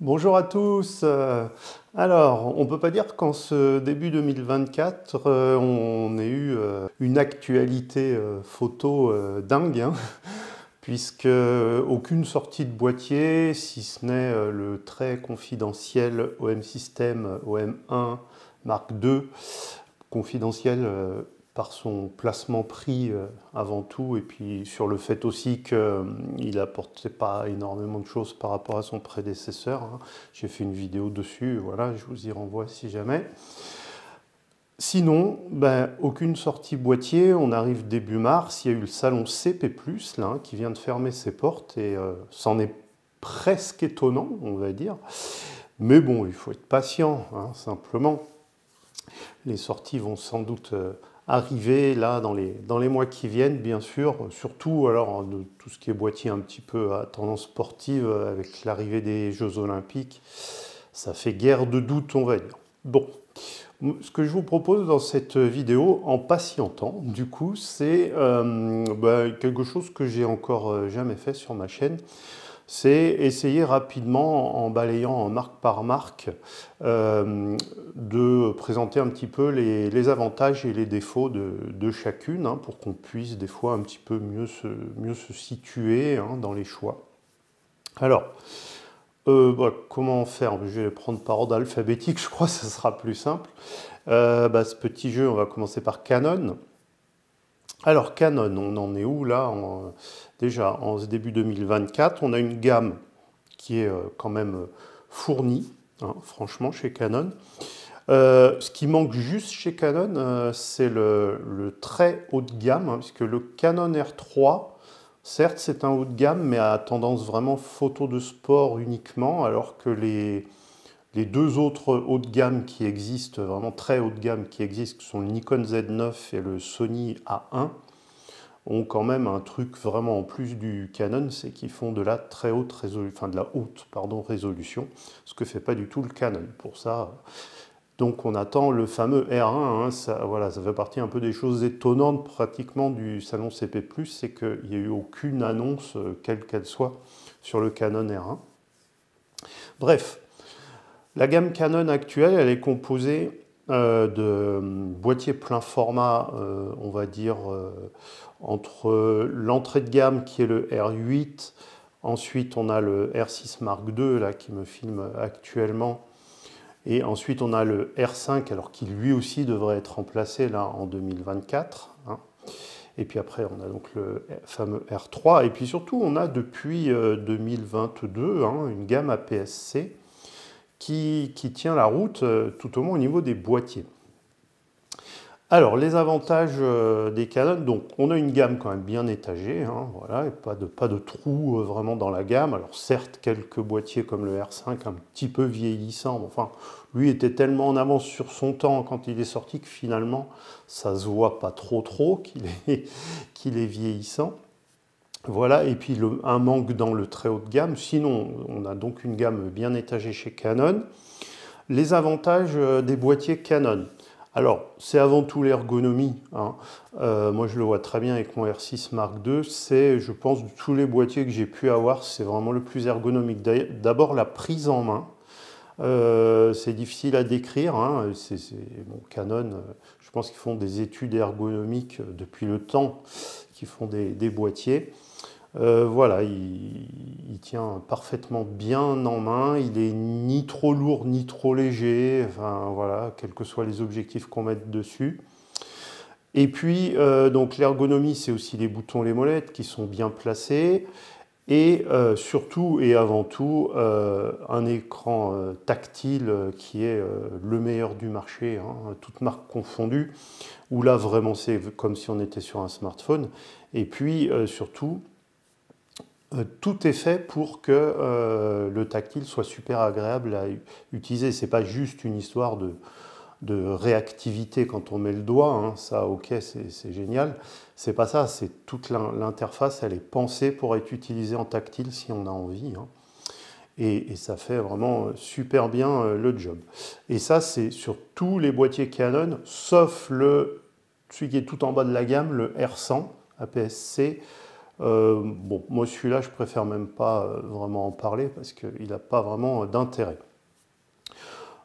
Bonjour à tous. Alors, on ne peut pas dire qu'en ce début 2024, on ait eu une actualité photo dingue, hein, puisque aucune sortie de boîtier, si ce n'est le très confidentiel OM System OM1 Mark II, confidentiel par son placement prix avant tout, et puis sur le fait aussi qu'il n'apportait pas énormément de choses par rapport à son prédécesseur, hein. J'ai fait une vidéo dessus, voilà, je vous y renvoie si jamais. Sinon, ben, aucune sortie boîtier, on arrive début mars, il y a eu le salon CP+, là, hein, qui vient de fermer ses portes, et c'en est presque étonnant, on va dire. Mais bon, il faut être patient, hein, simplement. Les sorties vont sans doute arriver là dans les mois qui viennent, bien sûr. Surtout alors de tout ce qui est boîtier un petit peu à tendance sportive avec l'arrivée des Jeux Olympiques. Ça fait guère de doute, on va dire. Bon, ce que je vous propose dans cette vidéo, en patientant, du coup, c'est quelque chose que j'ai encore jamais fait sur ma chaîne. C'est essayer rapidement, en balayant marque par marque, de présenter un petit peu les avantages et les défauts de chacune, hein, pour qu'on puisse des fois un petit peu mieux se situer, hein, dans les choix. Alors, comment faire? Je vais prendre par ordre alphabétique, je crois que ce sera plus simple. Ce petit jeu, on va commencer par Canon. Alors Canon, on en est où là? Déjà, en ce début 2024, on a une gamme qui est quand même fournie, hein, franchement, chez Canon. Ce qui manque juste chez Canon, c'est le très haut de gamme, hein, puisque le Canon R3, certes, c'est un haut de gamme, mais à tendance vraiment photo de sport uniquement, alors que les deux autres hauts de gamme qui existent, vraiment très haut de gamme qui existent, qui sont le Nikon Z9 et le Sony A1, ont quand même un truc vraiment en plus du Canon, c'est qu'ils font de la très haute résolution, enfin de la haute, pardon, résolution, ce que fait pas du tout le Canon. Pour ça, donc on attend le fameux R1, hein, ça, voilà, ça fait partie un peu des choses étonnantes pratiquement du salon CP+, c'est qu'il n'y a eu aucune annonce, quelle qu'elle soit, sur le Canon R1. Bref, la gamme Canon actuelle, elle est composée de boîtiers plein format, on va dire, entre l'entrée de gamme qui est le R8, ensuite on a le R6 Mark II là, qui me filme actuellement, et ensuite on a le R5, alors qui lui aussi devrait être remplacé là en 2024, hein. Et puis après, on a donc le fameux R3. Et puis surtout, on a depuis 2022, hein, une gamme APS-C qui tient la route tout au moins au niveau des boîtiers. Alors, les avantages des Canon, donc on a une gamme quand même bien étagée, hein, voilà, et pas de trous vraiment dans la gamme. Alors certes, quelques boîtiers comme le R5 un petit peu vieillissants, mais enfin, lui était tellement en avance sur son temps quand il est sorti que finalement, ça se voit pas trop qu'il est vieillissant. Voilà, et puis un manque dans le très haut de gamme. Sinon, on a donc une gamme bien étagée chez Canon. Les avantages des boîtiers Canon. Alors, c'est avant tout l'ergonomie, hein. Moi, je le vois très bien avec mon R6 Mark II. C'est, je pense, de tous les boîtiers que j'ai pu avoir, c'est vraiment le plus ergonomique. D'abord, la prise en main. C'est difficile à décrire, hein. Bon, Canon, je pense qu'ils font des études ergonomiques depuis le temps qu'ils font des boîtiers. Voilà, il tient parfaitement bien en main, il est ni trop lourd ni trop léger, enfin voilà, quels que soient les objectifs qu'on mette dessus. Et puis, donc l'ergonomie, c'est aussi les boutons, les molettes qui sont bien placés. Et surtout et avant tout, un écran tactile qui est le meilleur du marché, hein, toutes marques confondues, où là vraiment c'est comme si on était sur un smartphone. Et puis surtout, tout est fait pour que le tactile soit super agréable à utiliser. C'est pas juste une histoire de réactivité quand on met le doigt, hein, ça ok c'est génial. C'est pas ça, c'est toute l'interface, elle est pensée pour être utilisée en tactile si on a envie, hein. Et ça fait vraiment super bien le job. Et ça c'est sur tous les boîtiers Canon, sauf celui qui est tout en bas de la gamme, le R100 APS-C. Bon, moi celui-là, je préfère même pas vraiment en parler parce qu'il n'a pas vraiment d'intérêt.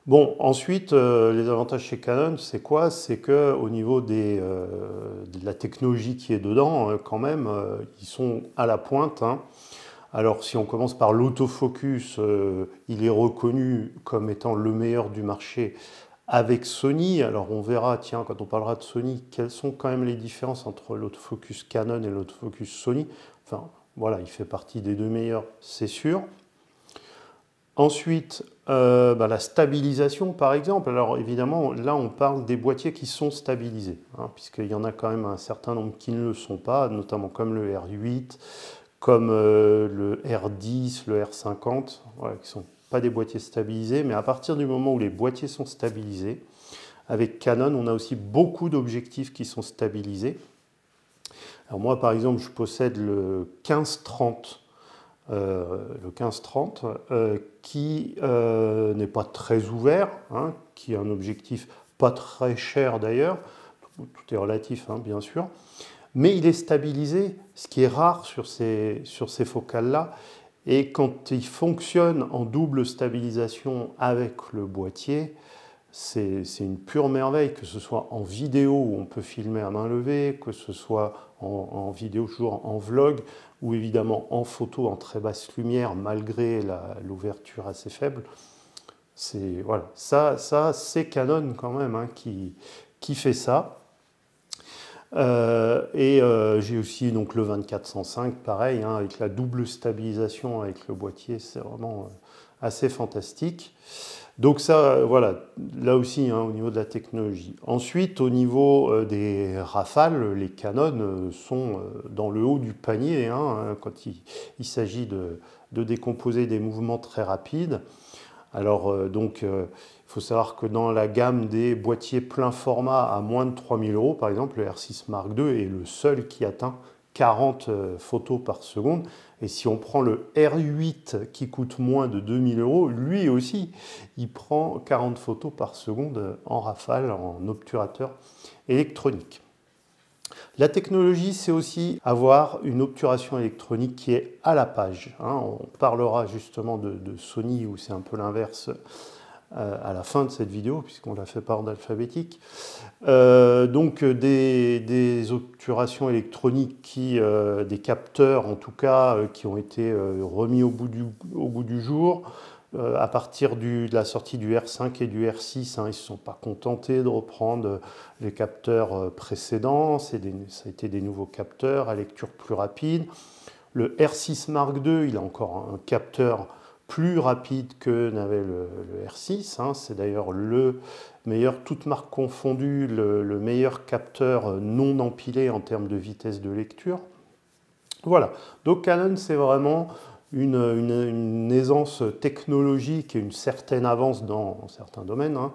Bon, ensuite, les avantages chez Canon, c'est quoi? C'est qu'au niveau de la technologie qui est dedans, quand même, ils sont à la pointe, hein. Alors, si on commence par l'autofocus, il est reconnu comme étant le meilleur du marché avec Sony. Alors, on verra, tiens, quand on parlera de Sony, quelles sont quand même les différences entre l'autofocus Canon et l'autofocus Sony. Enfin, voilà, il fait partie des deux meilleurs, c'est sûr. Ensuite, la stabilisation, par exemple. Alors, évidemment, là, on parle des boîtiers qui sont stabilisés, hein, puisqu'il y en a quand même un certain nombre qui ne le sont pas, notamment comme le R8, comme le R10, le R50, voilà, qui ne sont pas des boîtiers stabilisés, mais à partir du moment où les boîtiers sont stabilisés, avec Canon, on a aussi beaucoup d'objectifs qui sont stabilisés. Alors moi, par exemple, je possède le 15-30, qui n'est pas très ouvert, hein, qui est un objectif pas très cher d'ailleurs, tout est relatif, hein, bien sûr, mais il est stabilisé, ce qui est rare sur ces focales-là. Et quand il fonctionne en double stabilisation avec le boîtier, c'est une pure merveille, que ce soit en vidéo où on peut filmer à main levée, que ce soit en vidéo, toujours en vlog, ou évidemment en photo en très basse lumière, malgré l'ouverture assez faible. Voilà, ça c'est Canon quand même, hein, qui fait ça. J'ai aussi donc le 24-105, pareil, hein, avec la double stabilisation avec le boîtier, c'est vraiment assez fantastique. Donc ça, voilà, là aussi, hein, au niveau de la technologie. Ensuite, au niveau des rafales, les Canon sont dans le haut du panier, hein, quand il s'agit de décomposer des mouvements très rapides. Alors, il faut savoir que dans la gamme des boîtiers plein format à moins de 3000 €, par exemple, le R6 Mark II est le seul qui atteint 40 photos par seconde. Et si on prend le R8 qui coûte moins de 2000 €, lui aussi, il prend 40 photos par seconde en rafale, en obturateur électronique. La technologie, c'est aussi avoir une obturation électronique qui est à la page, hein. On parlera justement de Sony où c'est un peu l'inverse à la fin de cette vidéo, puisqu'on l'a fait par ordre alphabétique. Des obturations électroniques des capteurs en tout cas, qui ont été remis au goût du jour. À partir de la sortie du R5 et du R6, hein, ils ne se sont pas contentés de reprendre les capteurs précédents. Ça a été des nouveaux capteurs à lecture plus rapide. Le R6 Mark II, il a encore un capteur plus rapide que n'avait le R6. Hein. C'est d'ailleurs le meilleur, toute marque confondue, le meilleur capteur non empilé en termes de vitesse de lecture. Voilà, donc Canon, c'est vraiment une aisance technologique et une certaine avance dans certains domaines, hein,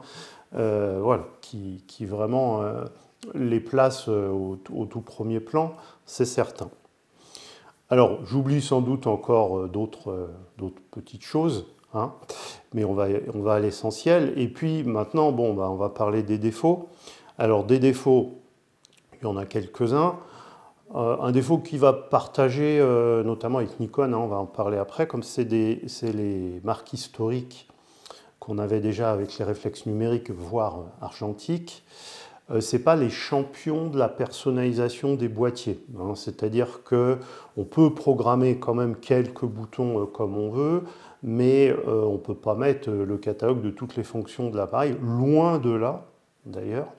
voilà, qui vraiment les place au tout premier plan, c'est certain. Alors, j'oublie sans doute encore d'autres petites choses, hein, mais on va à l'essentiel. Et puis maintenant, bon, on va parler des défauts. Alors, des défauts, il y en a quelques-uns. Un défaut qui va partager, notamment avec Nikon, hein, on va en parler après, comme c'est les marques historiques qu'on avait déjà avec les réflexes numériques, voire argentiques. Ce n'est pas les champions de la personnalisation des boîtiers, hein. C'est-à-dire qu'on peut programmer quand même quelques boutons comme on veut, mais on ne peut pas mettre le catalogue de toutes les fonctions de l'appareil, loin de là d'ailleurs.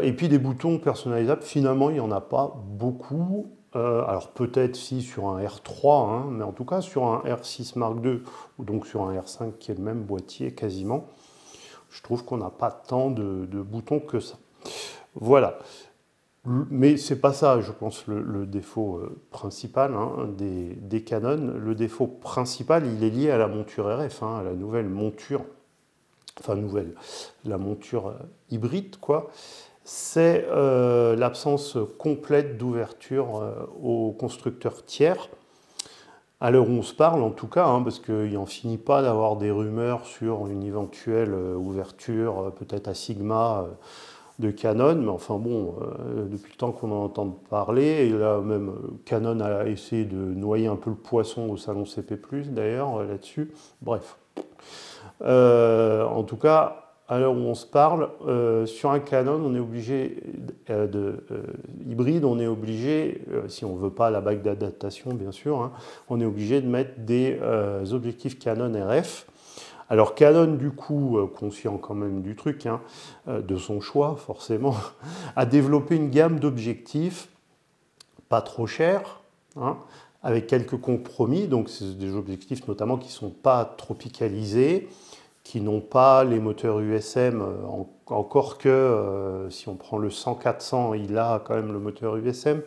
Et puis des boutons personnalisables, finalement il n'y en a pas beaucoup. Alors peut-être si sur un R3, hein, mais en tout cas sur un R6 Mark II, ou donc sur un R5 qui est le même boîtier quasiment, je trouve qu'on n'a pas tant de boutons que ça. Voilà. Mais ce n'est pas ça, je pense, le défaut principal, hein, des Canon. Le défaut principal, il est lié à la monture RF, hein, à la nouvelle monture, enfin nouvelle, la monture hybride, quoi. C'est l'absence complète d'ouverture aux constructeurs tiers. À l'heure où on se parle, en tout cas, hein, parce qu'il n'en finit pas d'avoir des rumeurs sur une éventuelle ouverture, peut-être à Sigma, de Canon, mais enfin bon, depuis le temps qu'on en entend parler, et là même Canon a essayé de noyer un peu le poisson au salon CP+, d'ailleurs, là-dessus. Bref. En tout cas, à l'heure où on se parle, sur un Canon, on est obligé hybride, on est obligé, si on ne veut pas la bague d'adaptation, bien sûr, hein, on est obligé de mettre des objectifs Canon RF. Alors Canon, du coup, conscient quand même du truc, hein, de son choix, forcément, a développé une gamme d'objectifs pas trop chers, hein, avec quelques compromis. Donc c'est des objectifs notamment qui ne sont pas tropicalisés, qui n'ont pas les moteurs USM, encore que si on prend le 100-400, il a quand même le moteur USM.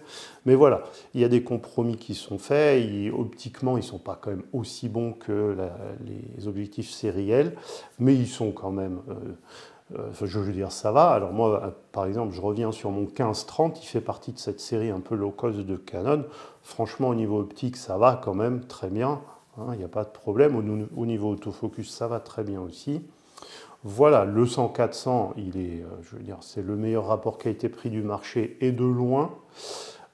Mais voilà, il y a des compromis qui sont faits, optiquement ils ne sont pas quand même aussi bons que les objectifs sériels, mais ils sont quand même, je veux dire ça va. Alors moi par exemple je reviens sur mon 15-30, il fait partie de cette série un peu low cost de Canon. Franchement au niveau optique ça va quand même très bien. Il n'y a pas de problème. Au niveau autofocus, ça va très bien aussi. Voilà, le 100-400, je veux dire, c'est le meilleur rapport qualité-prix du marché et de loin.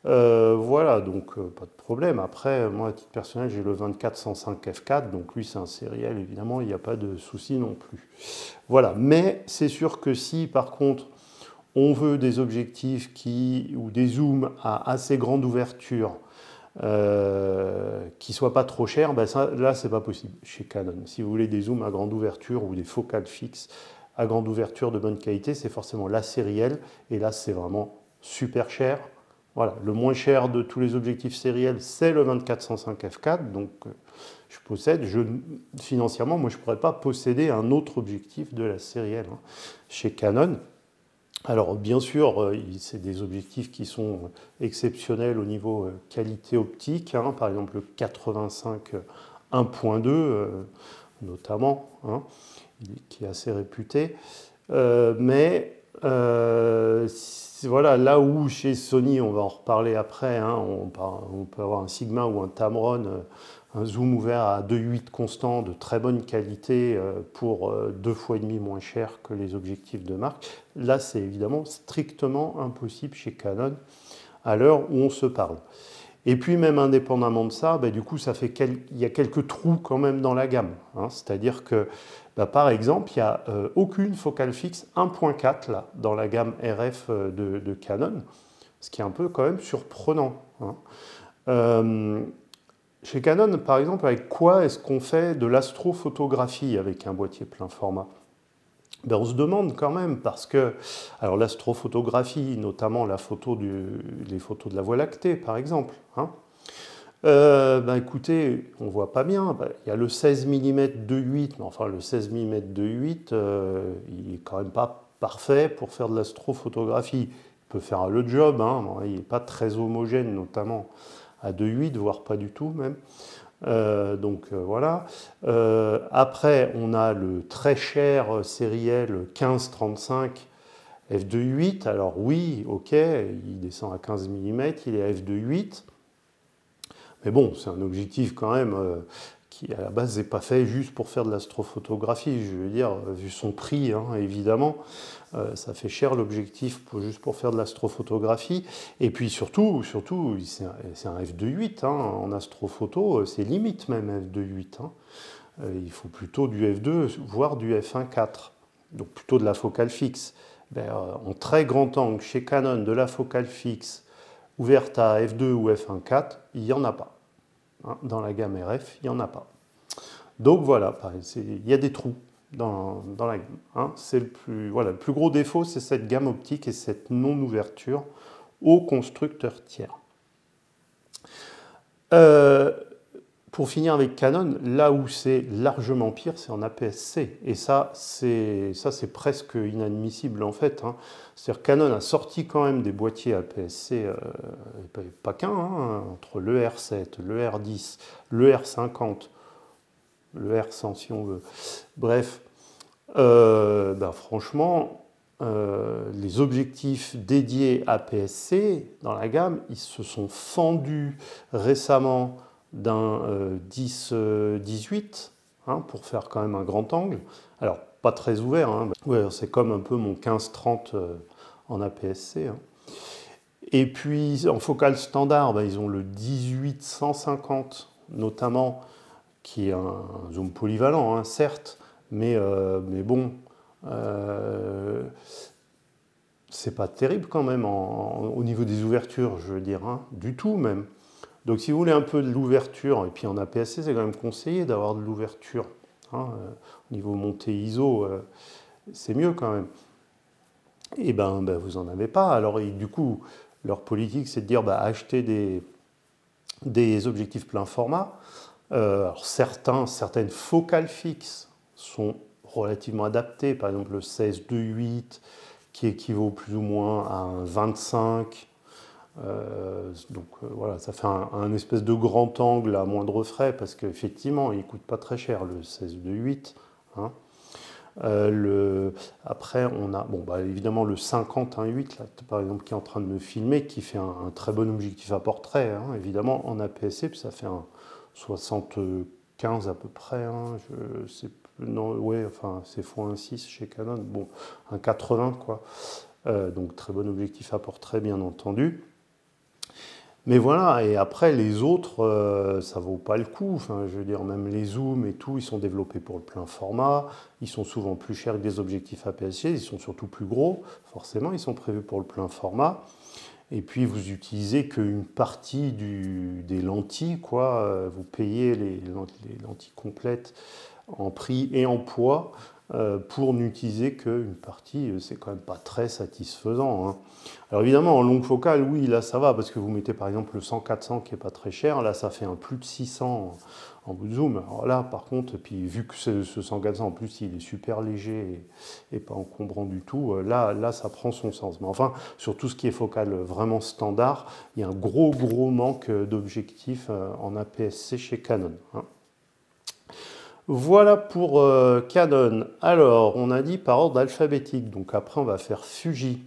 Voilà, donc pas de problème. Après, moi, à titre personnel, j'ai le 24-105 f4, donc lui, c'est un sériel, évidemment, il n'y a pas de souci non plus. Voilà, mais c'est sûr que si, par contre, on veut des objectifs ou des zooms à assez grande ouverture, qui ne soit pas trop cher, ben ça, là c'est pas possible chez Canon. Si vous voulez des zooms à grande ouverture ou des focales fixes à grande ouverture de bonne qualité, c'est forcément la sérielle, et là c'est vraiment super cher. Voilà, le moins cher de tous les objectifs sériels, c'est le 24-105 f4, donc je possède. Financièrement, moi je ne pourrais pas posséder un autre objectif de la sérielle hein, chez Canon. Alors bien sûr, c'est des objectifs qui sont exceptionnels au niveau qualité optique, hein, par exemple le 85 1.2 notamment, hein, qui est assez réputé. Mais voilà, là où chez Sony, on va en reparler après, hein, on peut avoir un Sigma ou un Tamron, un zoom ouvert à 2.8 constant de très bonne qualité pour 2,5 fois moins cher que les objectifs de marque. Là, c'est évidemment strictement impossible chez Canon à l'heure où on se parle. Et puis même indépendamment de ça, bah, du coup, il y a quelques trous quand même dans la gamme. Hein. C'est-à-dire que, bah, par exemple, il n'y a aucune focale fixe 1.4 là, dans la gamme RF de Canon, ce qui est un peu quand même surprenant. Hein. Chez Canon, par exemple, avec quoi est-ce qu'on fait de l'astrophotographie avec un boîtier plein format? Ben, on se demande quand même parce que, alors l'astrophotographie, notamment les photos de la Voie lactée, par exemple, hein, ben écoutez, on voit pas bien. Ben, il y a le 16 mm 2.8, mais enfin le 16 mm 2.8, il est quand même pas parfait pour faire de l'astrophotographie. Il peut faire le job, hein, il n'est pas très homogène, notamment à 2.8, voire pas du tout même. Voilà. Après, on a le très cher sériel 15-35 f2.8. Alors oui, ok, il descend à 15 mm, il est à f2.8. Mais bon, c'est un objectif quand même qui à la base n'est pas fait juste pour faire de l'astrophotographie. Je veux dire, vu son prix, hein, évidemment, ça fait cher l'objectif juste pour faire de l'astrophotographie. Et puis surtout c'est un f2.8 hein, en astrophoto, c'est limite même f2.8. Hein. Il faut plutôt du f2, voire du f1.4. Donc plutôt de la focale fixe. En très grand angle, chez Canon, de la focale fixe ouverte à f2 ou f1.4, il n'y en a pas. Hein, dans la gamme RF, il n'y en a pas. Donc voilà, il y a des trous dans la gamme. Hein. Le plus gros défaut, c'est cette gamme optique et cette non-ouverture aux constructeurs tiers. Pour finir avec Canon, là où c'est largement pire, c'est en APS-C. Et ça, c'est presque inadmissible en fait. Hein. C'est-à-dire Canon a sorti quand même des boîtiers APS-C, pas qu'un, hein, entre le R7, le R10, le R50, le R100 si on veut. Bref, franchement, les objectifs dédiés APS-C dans la gamme, ils se sont fendus récemment d'un 10-18 hein, pour faire quand même un grand angle. Alors, pas très ouvert, hein. Ouais, c'est comme un peu mon 15-30 en APS-C. Hein. Et puis en focale standard, ben, ils ont le 18-150 notamment, qui est un zoom polyvalent, hein, certes, mais bon, c'est pas terrible quand même au niveau des ouvertures, je veux dire, hein, du tout même. Donc si vous voulez un peu de l'ouverture, et puis en APS-C, c'est quand même conseillé d'avoir de l'ouverture. Hein, au niveau montée ISO, c'est mieux quand même. Et ben vous n'en avez pas. Alors du coup, leur politique, c'est de dire achetez des objectifs plein format. Alors certaines focales fixes sont relativement adaptées, par exemple le 16-2.8 qui équivaut plus ou moins à un 25. Voilà, ça fait un espèce de grand angle à moindre frais parce qu'effectivement, il ne coûte pas très cher le 16-2.8. Hein. Après, on a évidemment le 50-1.8, là, par exemple, qui est en train de me filmer, qui fait un très bon objectif à portrait, hein, évidemment, en APS-C, puis ça fait un 75 à peu près. Hein, c'est x1.6 chez Canon, bon, un 80, quoi. Donc, très bon objectif à portrait, bien entendu. Mais voilà, et après les autres, ça vaut pas le coup. Enfin, je veux dire, même les zooms et tout, ils sont développés pour le plein format. Ils sont souvent plus chers que des objectifs APS-C. Ils sont surtout plus gros. Forcément, ils sont prévus pour le plein format. Et puis, vous utilisez qu'une partie des lentilles, quoi. Vous payez les lentilles complètes en prix et en poids pour n'utiliser qu'une partie. C'est quand même pas très satisfaisant. Hein. Alors évidemment, en longue focale, oui, là ça va, parce que vous mettez par exemple le 100-400 qui n'est pas très cher, là ça fait un plus de 600 en bout de zoom. Alors là, par contre, puis vu que ce 100-400 en plus il est super léger et pas encombrant du tout, là ça prend son sens. Mais enfin, sur tout ce qui est focale vraiment standard, il y a un gros manque d'objectifs en APS-C chez Canon. Hein. Voilà pour Canon. Alors, on a dit par ordre alphabétique, donc après on va faire Fuji.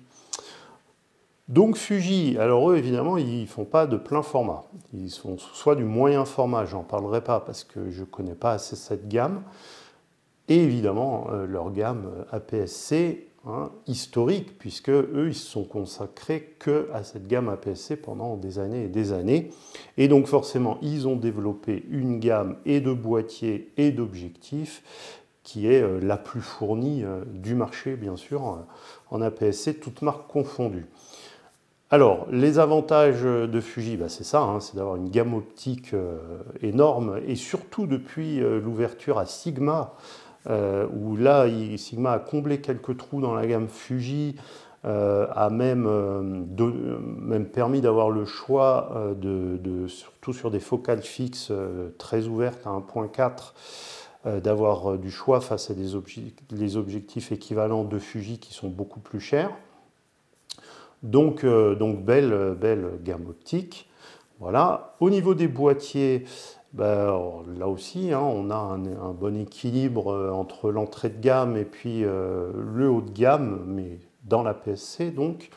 Donc Fuji, alors eux évidemment ils ne font pas de plein format, ils font soit du moyen format, j'en parlerai pas parce que je ne connais pas assez cette gamme, et évidemment leur gamme APS-C hein, historique, puisque eux ils se sont consacrés que à cette gamme APS-C pendant des années et des années, et donc forcément ils ont développé une gamme et de boîtiers et d'objectifs qui est la plus fournie du marché bien sûr en APS-C, toutes marques confondues. Alors, les avantages de Fuji, c'est ça, hein, c'est d'avoir une gamme optique énorme, et surtout depuis l'ouverture à Sigma, où là, Sigma a comblé quelques trous dans la gamme Fuji, a même permis d'avoir le choix, surtout sur des focales fixes très ouvertes à 1.4, d'avoir du choix face à les objectifs équivalents de Fuji qui sont beaucoup plus chers. Donc belle gamme optique. Voilà. Au niveau des boîtiers, là aussi, hein, on a un bon équilibre entre l'entrée de gamme et puis le haut de gamme, mais dans la PSC donc.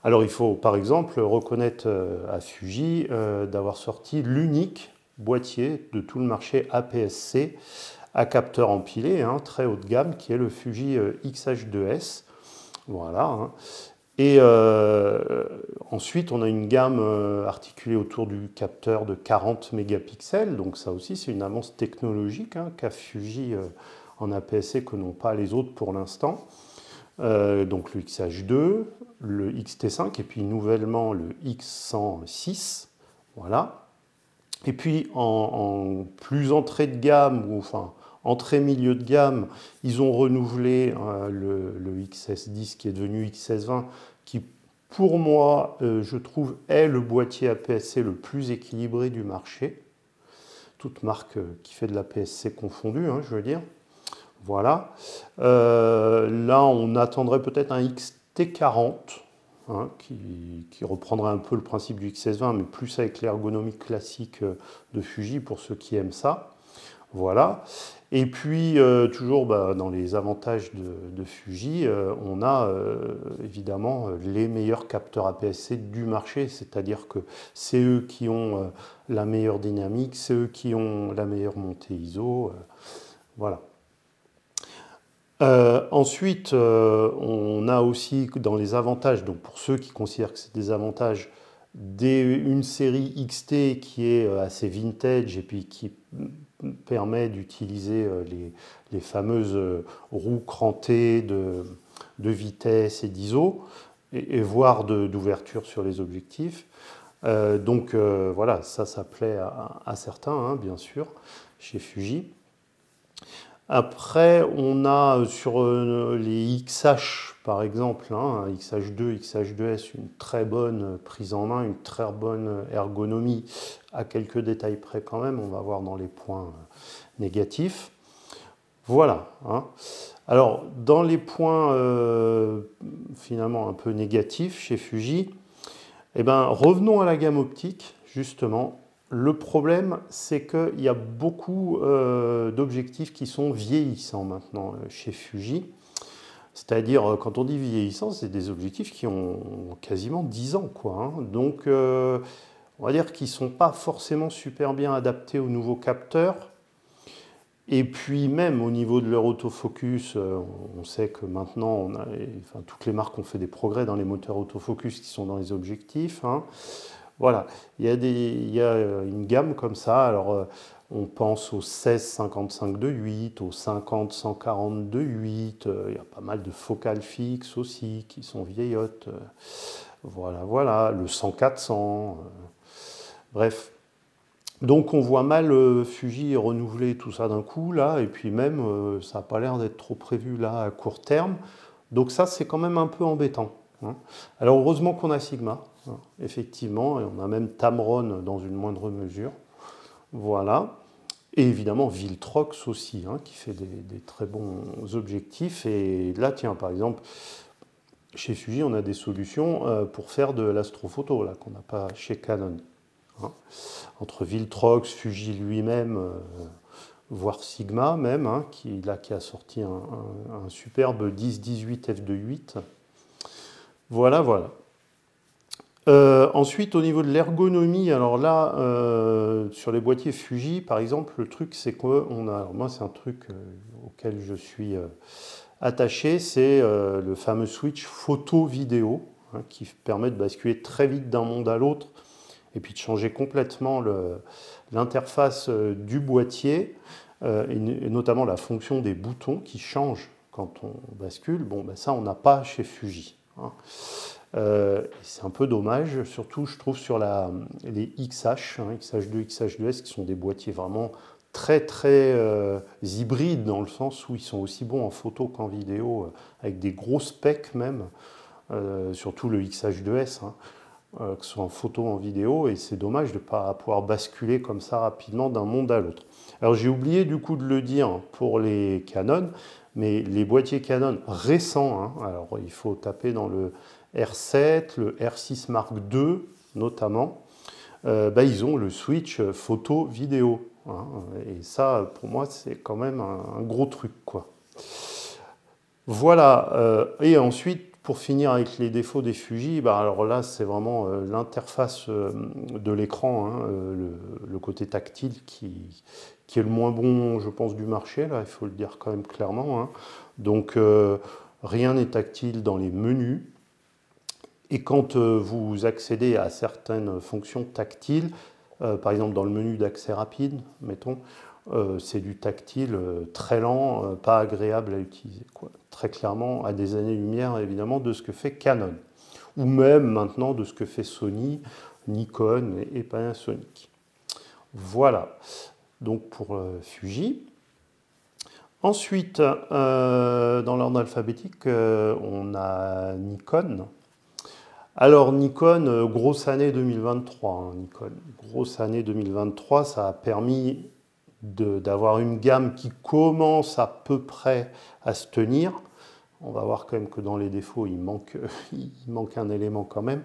Alors il faut par exemple reconnaître à Fuji d'avoir sorti l'unique boîtier de tout le marché APS-C à capteur empilé, hein, très haut de gamme, qui est le Fuji X-H2S. Voilà. Hein. Et ensuite, on a une gamme articulée autour du capteur de 40 mégapixels. Donc ça aussi, c'est une avance technologique hein, qu'a Fuji en APS-C que n'ont pas les autres pour l'instant. Donc le X-H2, le X-T5 et puis nouvellement le X106. Voilà. Et puis en plus entrée de gamme, ou enfin entrée-milieu de gamme, ils ont renouvelé le XS10 qui est devenu XS20, qui pour moi, je trouve, est le boîtier APS-C le plus équilibré du marché. Toute marque qui fait de l'APS-C confondue, hein, je veux dire. Voilà. Là, on attendrait peut-être un XT40, hein, qui reprendrait un peu le principe du XS20, mais plus avec l'ergonomie classique de Fuji pour ceux qui aiment ça. Voilà. Et puis, toujours dans les avantages de Fuji, on a évidemment les meilleurs capteurs APS-C du marché, c'est-à-dire que c'est eux qui ont la meilleure dynamique, c'est eux qui ont la meilleure montée ISO. Voilà. Ensuite, on a aussi dans les avantages, donc pour ceux qui considèrent que c'est des avantages, une série XT qui est assez vintage et puis qui permet d'utiliser les fameuses roues crantées de vitesse et d'ISO, et voire d'ouverture sur les objectifs. Donc voilà, ça plaît à certains, hein, bien sûr, chez Fuji. Après, on a sur les XH, par exemple, hein, XH2, XH2S, une très bonne prise en main, une très bonne ergonomie, à quelques détails près quand même, on va voir dans les points négatifs. Voilà. Hein. Alors, dans les points finalement un peu négatifs chez Fuji, eh ben, revenons à la gamme optique, justement. Le problème, c'est qu'il y a beaucoup d'objectifs qui sont vieillissants maintenant chez Fuji. C'est-à-dire, quand on dit vieillissant, c'est des objectifs qui ont quasiment 10 ans, quoi. Hein. Donc, on va dire qu'ils ne sont pas forcément super bien adaptés aux nouveaux capteurs. Et puis même au niveau de leur autofocus, on sait que maintenant, toutes les marques ont fait des progrès dans les moteurs autofocus qui sont dans les objectifs. Hein. Voilà, il y a une gamme comme ça. Alors, on pense au 16-55 de 8, au 50-140 de 8. Il y a pas mal de focales fixes aussi qui sont vieillottes. Voilà, le 100-400. Bref. Donc on voit mal Fuji renouveler tout ça d'un coup là, et puis même ça n'a pas l'air d'être trop prévu là à court terme. Donc ça c'est quand même un peu embêtant. Hein. Alors heureusement qu'on a Sigma, hein, effectivement, et on a même Tamron dans une moindre mesure. Voilà. Et évidemment Viltrox aussi, hein, qui fait des très bons objectifs. Et là, tiens, par exemple, chez Fuji, on a des solutions pour faire de l'astrophoto, là, qu'on n'a pas chez Canon. Hein. Entre Viltrox, Fuji lui-même, voire Sigma même, hein, qui a sorti un superbe 10-18 f2.8. Voilà. Ensuite, au niveau de l'ergonomie, alors là, sur les boîtiers Fuji, par exemple, le truc, c'est qu'on a, alors moi, c'est un truc auquel je suis attaché, c'est le fameux switch photo-vidéo, hein, qui permet de basculer très vite d'un monde à l'autre, et puis de changer complètement l'interface du boîtier, et notamment la fonction des boutons qui changent quand on bascule. Bon, ben ça, on n'a pas chez Fuji. Hein. C'est un peu dommage, surtout je trouve sur les XH, hein, XH2, XH2S, qui sont des boîtiers vraiment très hybrides, dans le sens où ils sont aussi bons en photo qu'en vidéo, avec des gros specs même, surtout le XH2S, hein, que ce soit en photo ou en vidéo, et c'est dommage de ne pas pouvoir basculer comme ça rapidement d'un monde à l'autre. Alors j'ai oublié du coup de le dire pour les Canon, mais les boîtiers Canon récents, hein, alors il faut taper dans le R7, le R6 Mark II notamment, ils ont le switch photo-vidéo. Hein, et ça, pour moi, c'est quand même un gros truc, quoi. Voilà. Et ensuite, pour finir avec les défauts des Fuji, alors là, c'est vraiment l'interface de l'écran, hein, le côté tactile qui est le moins bon, je pense, du marché, là, il faut le dire quand même clairement. Hein. Donc, rien n'est tactile dans les menus. Et quand vous accédez à certaines fonctions tactiles, par exemple dans le menu d'accès rapide, mettons, c'est du tactile très lent, pas agréable à utiliser, quoi. Très clairement, à des années-lumière, évidemment, de ce que fait Canon. Ou même maintenant de ce que fait Sony, Nikon et Panasonic. Voilà, donc pour Fuji. Ensuite, dans l'ordre alphabétique, on a Nikon. Alors Nikon, grosse année 2023. Hein, Nikon, grosse année 2023, ça a permis d'avoir une gamme qui commence à peu près à se tenir. On va voir quand même que dans les défauts, il manque un élément quand même.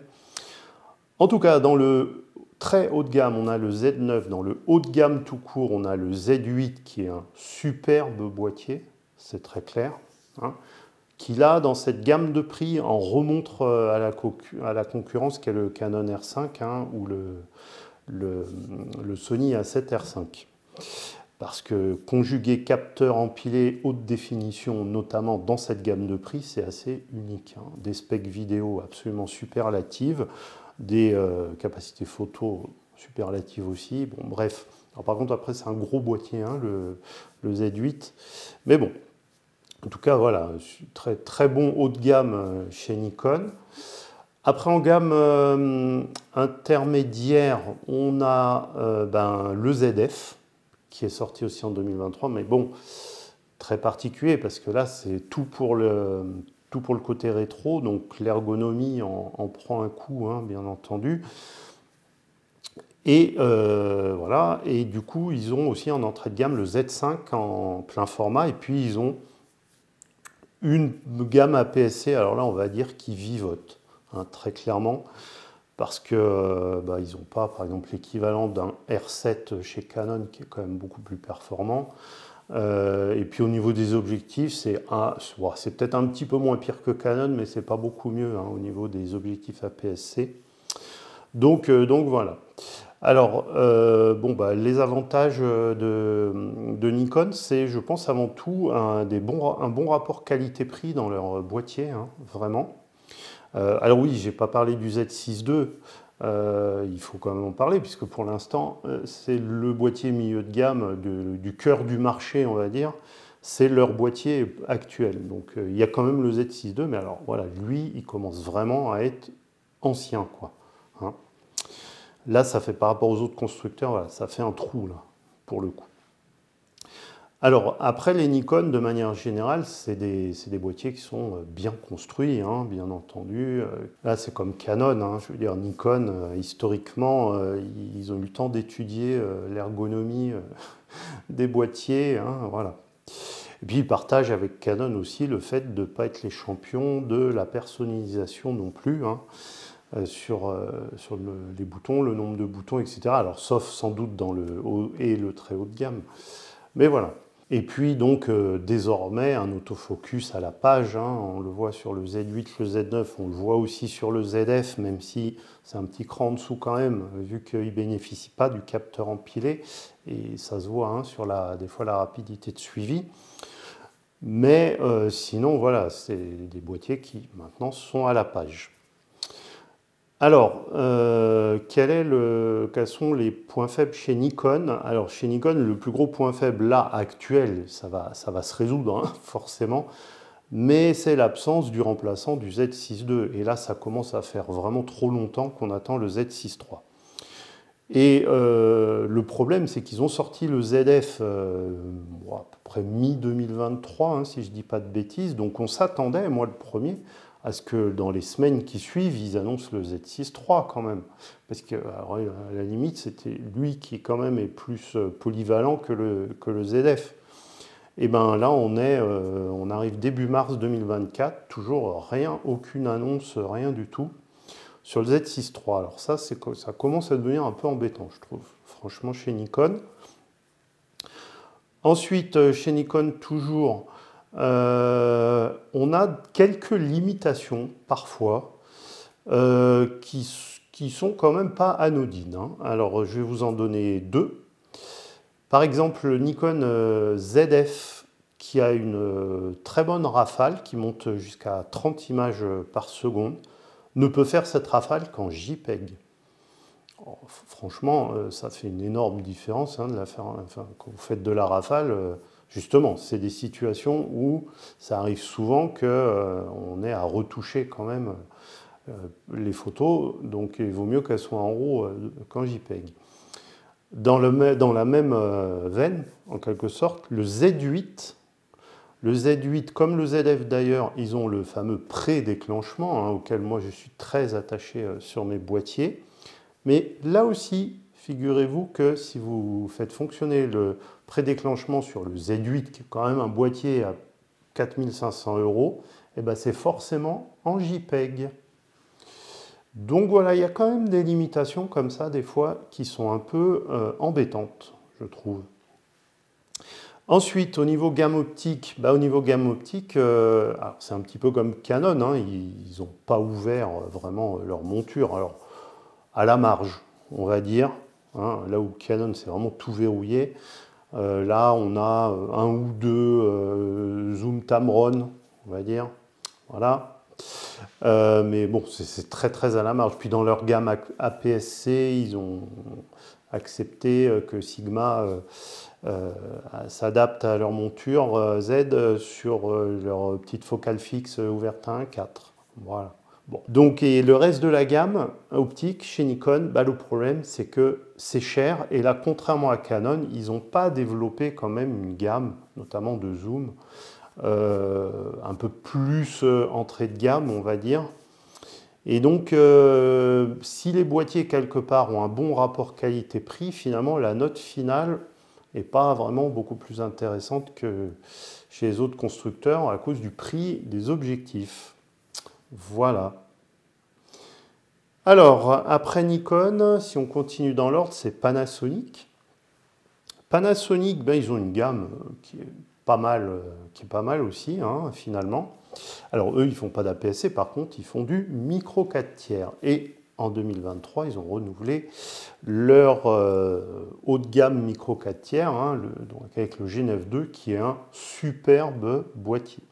En tout cas, dans le très haut de gamme, on a le Z9. Dans le haut de gamme tout court, on a le Z8 qui est un superbe boîtier, c'est très clair. Hein, qui là, dans cette gamme de prix, en remontre à la concurrence qu'est le Canon R5 hein, ou le Sony A7 R5. Parce que conjuguer capteur empilé haute définition, notamment dans cette gamme de prix, c'est assez unique. Hein. Des specs vidéo absolument superlatives, des capacités photo superlatives aussi. Bon, bref. Alors, par contre, après, c'est un gros boîtier, hein, le Z8. Mais bon, en tout cas, voilà, très, très bon haut de gamme chez Nikon. Après, en gamme intermédiaire, on a le ZF, qui est sorti aussi en 2023, mais bon, très particulier, parce que là, c'est tout pour le côté rétro, donc l'ergonomie en prend un coup, hein, bien entendu. Et voilà, et du coup, ils ont aussi en entrée de gamme le Z5 en plein format, et puis ils ont une gamme APS-C, alors là, on va dire, qui vivote, hein, très clairement, parce que ils n'ont pas, par exemple, l'équivalent d'un R7 chez Canon, qui est quand même beaucoup plus performant. Et puis au niveau des objectifs, c'est peut-être un petit peu moins pire que Canon, mais c'est pas beaucoup mieux, hein, au niveau des objectifs APS-C. Donc voilà. Alors, les avantages de Nikon, c'est, je pense, avant tout un bon rapport qualité-prix dans leur boîtier, hein, vraiment. Alors oui, j'ai pas parlé du Z6 II, il faut quand même en parler, puisque pour l'instant, c'est le boîtier milieu de gamme du cœur du marché, on va dire. C'est leur boîtier actuel. Donc il y a quand même le Z6 II, mais alors voilà, lui, il commence vraiment à être ancien, quoi. Hein. Là, ça fait par rapport aux autres constructeurs, voilà, ça fait un trou, là, pour le coup. Alors, après, les Nikon, de manière générale, c'est des boîtiers qui sont bien construits, hein, bien entendu. Là, c'est comme Canon, hein, je veux dire, Nikon, historiquement, ils ont eu le temps d'étudier l'ergonomie des boîtiers, hein, voilà. Et puis, ils partagent avec Canon aussi le fait de ne pas être les champions de la personnalisation non plus, hein, sur les boutons, le nombre de boutons, etc. Alors, sauf sans doute dans le haut et le très haut de gamme. Mais voilà. Et puis donc désormais un autofocus à la page, hein, on le voit sur le Z8, le Z9, on le voit aussi sur le ZF, même si c'est un petit cran en dessous quand même, vu qu'il ne bénéficie pas du capteur empilé, et ça se voit, hein, sur des fois la rapidité de suivi. Mais sinon voilà, c'est des boîtiers qui maintenant sont à la page. Alors, quels sont les points faibles chez Nikon? Alors, chez Nikon, le plus gros point faible, là, actuel, ça va se résoudre, hein, forcément, mais c'est l'absence du remplaçant du Z6 II. Et là, ça commence à faire vraiment trop longtemps qu'on attend le Z6 III. Et le problème, c'est qu'ils ont sorti le ZF à peu près mi-2023, hein, si je ne dis pas de bêtises, donc on s'attendait, moi le premier, à ce que dans les semaines qui suivent, ils annoncent le Z6 III quand même. Parce qu'à la limite, c'était lui qui quand même est plus polyvalent que le ZF. Et bien là, on arrive début mars 2024, toujours rien, aucune annonce, rien du tout, sur le Z6 III. Alors ça commence à devenir un peu embêtant, je trouve, franchement, chez Nikon. Ensuite, chez Nikon, toujours, on a quelques limitations parfois qui sont quand même pas anodines, hein. Alors je vais vous en donner deux. Par exemple, le Nikon ZF qui a une très bonne rafale qui monte jusqu'à 30 images par seconde ne peut faire cette rafale qu'en JPEG. Oh, franchement, ça fait une énorme différence, hein, de la faire, enfin, quand vous faites de la rafale. Justement, c'est des situations où ça arrive souvent qu'on ait à retoucher quand même les photos, donc il vaut mieux qu'elles soient en RAW qu'en JPEG. Dans la même veine, en quelque sorte, le Z8, comme le ZF d'ailleurs, ils ont le fameux pré-déclenchement, hein, auquel moi je suis très attaché sur mes boîtiers. Mais là aussi, figurez-vous que si vous faites fonctionner le pré-déclenchement sur le Z8, qui est quand même un boîtier à 4 500 €, eh ben c'est forcément en JPEG. Donc voilà, il y a quand même des limitations comme ça, des fois, qui sont un peu embêtantes, je trouve. Ensuite, au niveau gamme optique, c'est un petit peu comme Canon, hein, ils n'ont pas ouvert vraiment leur monture. Alors, à la marge, on va dire, hein, là où Canon, c'est vraiment tout verrouillé. Là, on a un ou deux zoom Tamron, on va dire. Voilà. Mais bon, c'est très très à la marge. Puis dans leur gamme APS-C, ils ont accepté que Sigma s'adapte à leur monture Z sur leur petite focale fixe ouverte à 1.4. Voilà. Bon. Donc, et le reste de la gamme optique chez Nikon, bah, le problème c'est que c'est cher et là, contrairement à Canon, ils n'ont pas développé quand même une gamme, notamment de zoom, un peu plus entrée de gamme, on va dire. Et donc, si les boîtiers quelque part ont un bon rapport qualité-prix, finalement, la note finale n'est pas vraiment beaucoup plus intéressante que chez les autres constructeurs à cause du prix des objectifs. Voilà. Alors, après Nikon, si on continue dans l'ordre, c'est Panasonic. Panasonic, ben, ils ont une gamme qui est pas mal aussi, hein, finalement. Alors, eux, ils ne font pas d'APS-C, par contre, ils font du micro 4 tiers. Et en 2023, ils ont renouvelé leur haut de gamme micro 4 tiers, hein, donc avec le G9 II, qui est un superbe boîtier.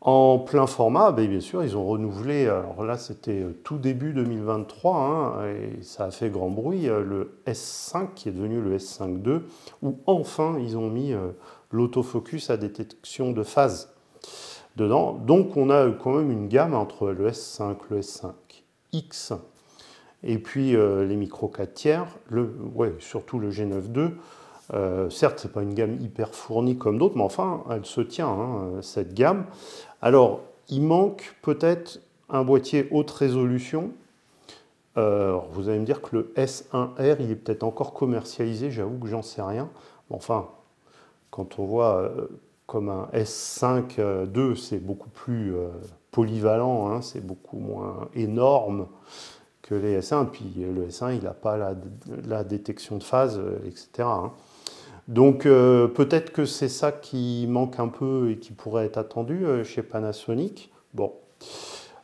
En plein format, bien sûr, ils ont renouvelé, alors là c'était tout début 2023, hein, et ça a fait grand bruit, le S5 qui est devenu le S5 II, où enfin ils ont mis l'autofocus à détection de phase dedans. Donc on a quand même une gamme entre le S5, le S5X, et puis les micro 4 tiers, surtout le G9 II. Certes, ce n'est pas une gamme hyper fournie comme d'autres, mais enfin, elle se tient, hein, cette gamme. Alors, il manque peut-être un boîtier haute résolution. Vous allez me dire que le S1R, il est peut-être encore commercialisé, j'avoue que j'en sais rien. Enfin, quand on voit comme un S5 II, c'est beaucoup plus polyvalent, hein, c'est beaucoup moins énorme que les S1. Puis le S1, il n'a pas la détection de phase, etc. Hein. Donc peut-être que c'est ça qui manque un peu et qui pourrait être attendu chez Panasonic. Bon.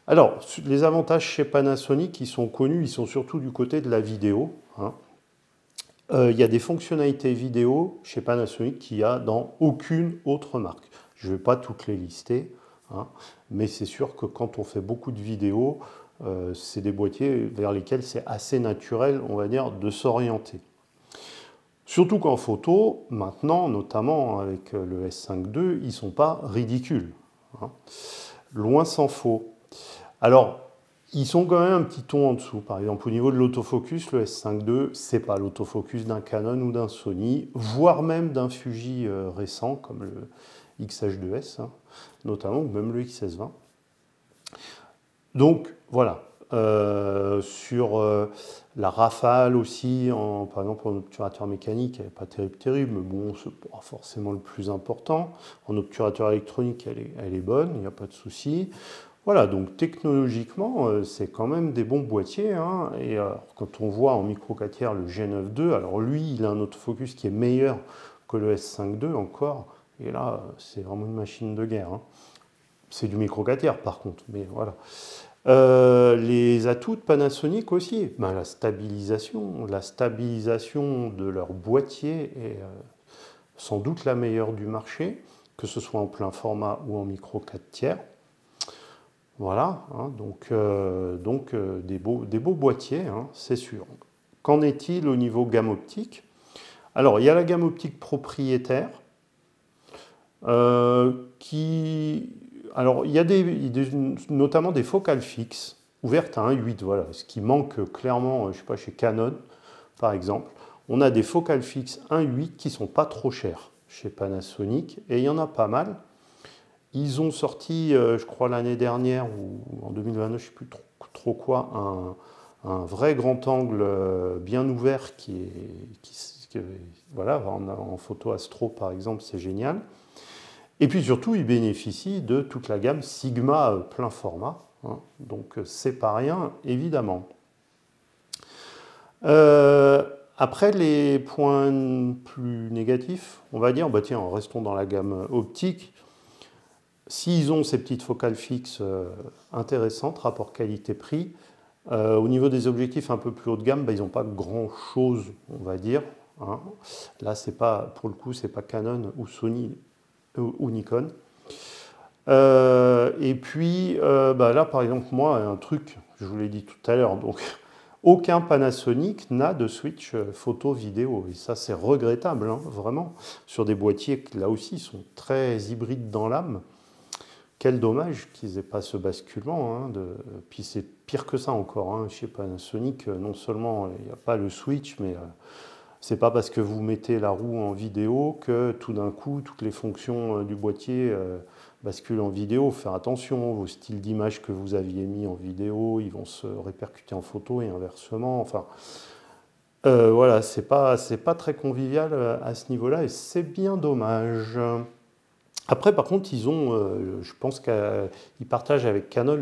Alors, les avantages chez Panasonic, ils sont connus, ils sont surtout du côté de la vidéo. Hein. Il y a des fonctionnalités vidéo chez Panasonic qu'il n'y a dans aucune autre marque. Je ne vais pas toutes les lister, hein, mais c'est sûr que quand on fait beaucoup de vidéos, c'est des boîtiers vers lesquels c'est assez naturel, on va dire, de s'orienter. Surtout qu'en photo, maintenant, notamment avec le S5 II, ils ne sont pas ridicules. Hein. Loin s'en faut. Alors, ils sont quand même un petit ton en dessous. Par exemple, au niveau de l'autofocus, le S5 II, ce n'est pas l'autofocus d'un Canon ou d'un Sony, voire même d'un Fuji récent, comme le XH2S, hein, notamment, ou même le XS20. Donc, voilà. Sur la rafale aussi, par exemple en obturateur mécanique, elle n'est pas terrible, mais bon, c'est pas forcément le plus important. En obturateur électronique, elle est bonne, il n'y a pas de souci. Voilà, donc technologiquement, c'est quand même des bons boîtiers. Hein, et quand on voit en micro 4 tiers le G9 II, alors lui, il a un autofocus qui est meilleur que le S5 II encore. Et là, c'est vraiment une machine de guerre. Hein. C'est du micro 4 tiers par contre, mais voilà. Les atouts de Panasonic aussi, la stabilisation de leur boîtier est sans doute la meilleure du marché, que ce soit en plein format ou en micro 4 tiers. Voilà, hein, donc des beaux boîtiers, hein, c'est sûr. Qu'en est-il au niveau gamme optique? Alors, il y a la gamme optique propriétaire qui... Alors, il y a notamment des focales fixes ouvertes à 1.8, voilà, ce qui manque clairement, je ne sais pas, chez Canon, par exemple. On a des focales fixes 1.8 qui ne sont pas trop chères chez Panasonic, et il y en a pas mal. Ils ont sorti, je crois, l'année dernière, ou en 2022, je ne sais plus trop quoi, un vrai grand angle bien ouvert voilà, en photo astro, par exemple, c'est génial. Et puis surtout, ils bénéficient de toute la gamme Sigma plein format, hein, donc c'est pas rien, évidemment. Après, les points plus négatifs, on va dire, tiens, restons dans la gamme optique. S'ils ont ces petites focales fixes intéressantes, rapport qualité-prix, au niveau des objectifs un peu plus haut de gamme, ils n'ont pas grand-chose, on va dire. hein. Là, c'est pas, pour le coup, c'est pas Canon ou Sony ou Nikon. Et puis, bah là, par exemple, moi, un truc, je vous l'ai dit tout à l'heure, donc aucun Panasonic n'a de switch photo-vidéo. Et ça, c'est regrettable, hein, vraiment, sur des boîtiers qui, là aussi, sont très hybrides dans l'âme. Quel dommage qu'ils n'aient pas ce basculement, hein, puis c'est pire que ça encore, hein, chez Panasonic, non seulement il n'y a pas le switch, mais c'est pas parce que vous mettez la roue en vidéo que tout d'un coup, toutes les fonctions du boîtier basculent en vidéo. Faire attention, vos styles d'image que vous aviez mis en vidéo, ils vont se répercuter en photo et inversement. Enfin, voilà, c'est pas très convivial à ce niveau-là et c'est bien dommage. Après, par contre, je pense qu'ils partagent avec Canon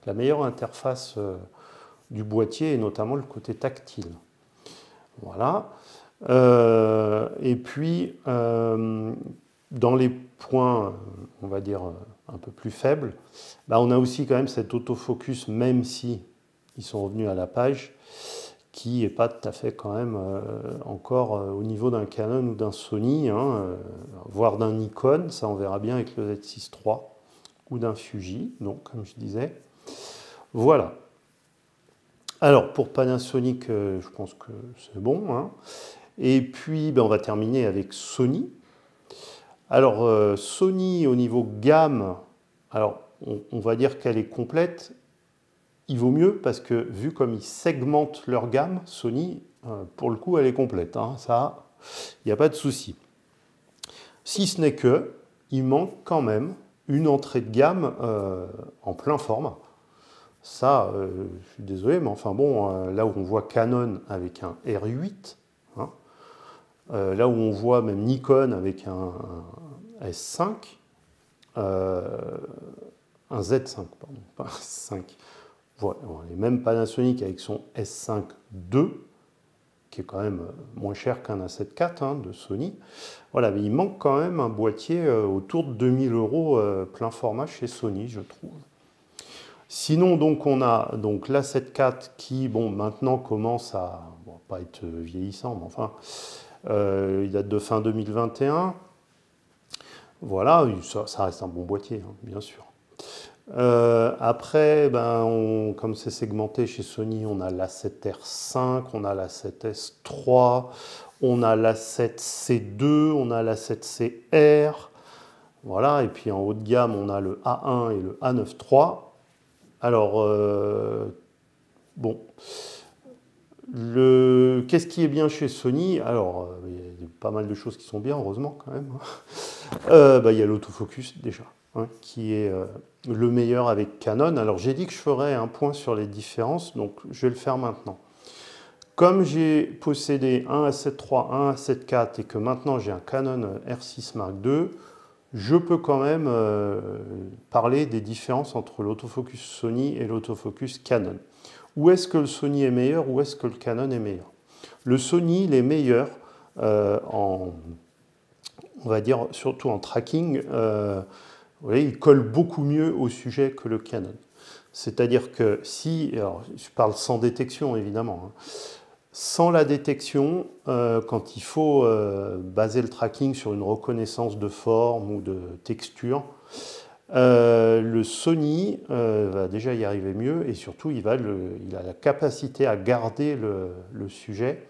la meilleure interface du boîtier et notamment le côté tactile. Voilà. Et puis, dans les points, on va dire, un peu plus faibles, bah, on a aussi quand même cet autofocus, même si ils sont revenus à la page, qui n'est pas tout à fait quand même encore au niveau d'un Canon ou d'un Sony, hein, voire d'un Nikon, ça on verra bien avec le Z6 III, ou d'un Fuji, donc comme je disais. Voilà. Alors pour Panasonic, je pense que c'est bon, hein. Et puis ben, on va terminer avec Sony. Alors Sony au niveau gamme, alors on va dire qu'elle est complète. Il vaut mieux parce que vu comme ils segmentent leur gamme, Sony, pour le coup, elle est complète, hein, ça, il n'y a pas de souci. Si ce n'est que, il manque quand même une entrée de gamme en plein format. Ça, je suis désolé, mais enfin bon, là où on voit Canon avec un R8, hein, là où on voit même Nikon avec un S5, un Z5, pardon, pas un S5. Voilà, et même Panasonic avec son S5 II, qui est quand même moins cher qu'un A7 IV hein, de Sony. Voilà, mais il manque quand même un boîtier autour de 2000 € plein format chez Sony, je trouve. Sinon, donc, on a donc l'A7 IV qui, bon, maintenant commence à, bon, pas être vieillissant, mais enfin, il date de fin 2021. Voilà, ça reste un bon boîtier, hein, bien sûr. Après, ben, comme c'est segmenté chez Sony, on a l'A7R5, on a l'A7S3, on a l'A7C2, on a l'A7CR. Voilà, et puis en haut de gamme, on a le A1 et le A9 III. Alors, bon, qu'est-ce qui est bien chez Sony? Alors, il y a pas mal de choses qui sont bien, heureusement quand même. Il y a l'autofocus déjà, hein, qui est le meilleur avec Canon. Alors j'ai dit que je ferais un point sur les différences, donc je vais le faire maintenant. Comme j'ai possédé un A7 III, un A7 IV et que maintenant j'ai un Canon R6 Mark II, je peux quand même parler des différences entre l'autofocus Sony et l'autofocus Canon. Où est-ce que le Sony est meilleur, où est-ce que le Canon est meilleur? Le Sony, il est meilleur on va dire surtout en tracking, vous voyez, il colle beaucoup mieux au sujet que le Canon. C'est-à-dire que si, alors je parle sans détection évidemment, hein, sans la détection, quand il faut baser le tracking sur une reconnaissance de forme ou de texture, le Sony va déjà y arriver mieux et surtout il a la capacité à garder le sujet,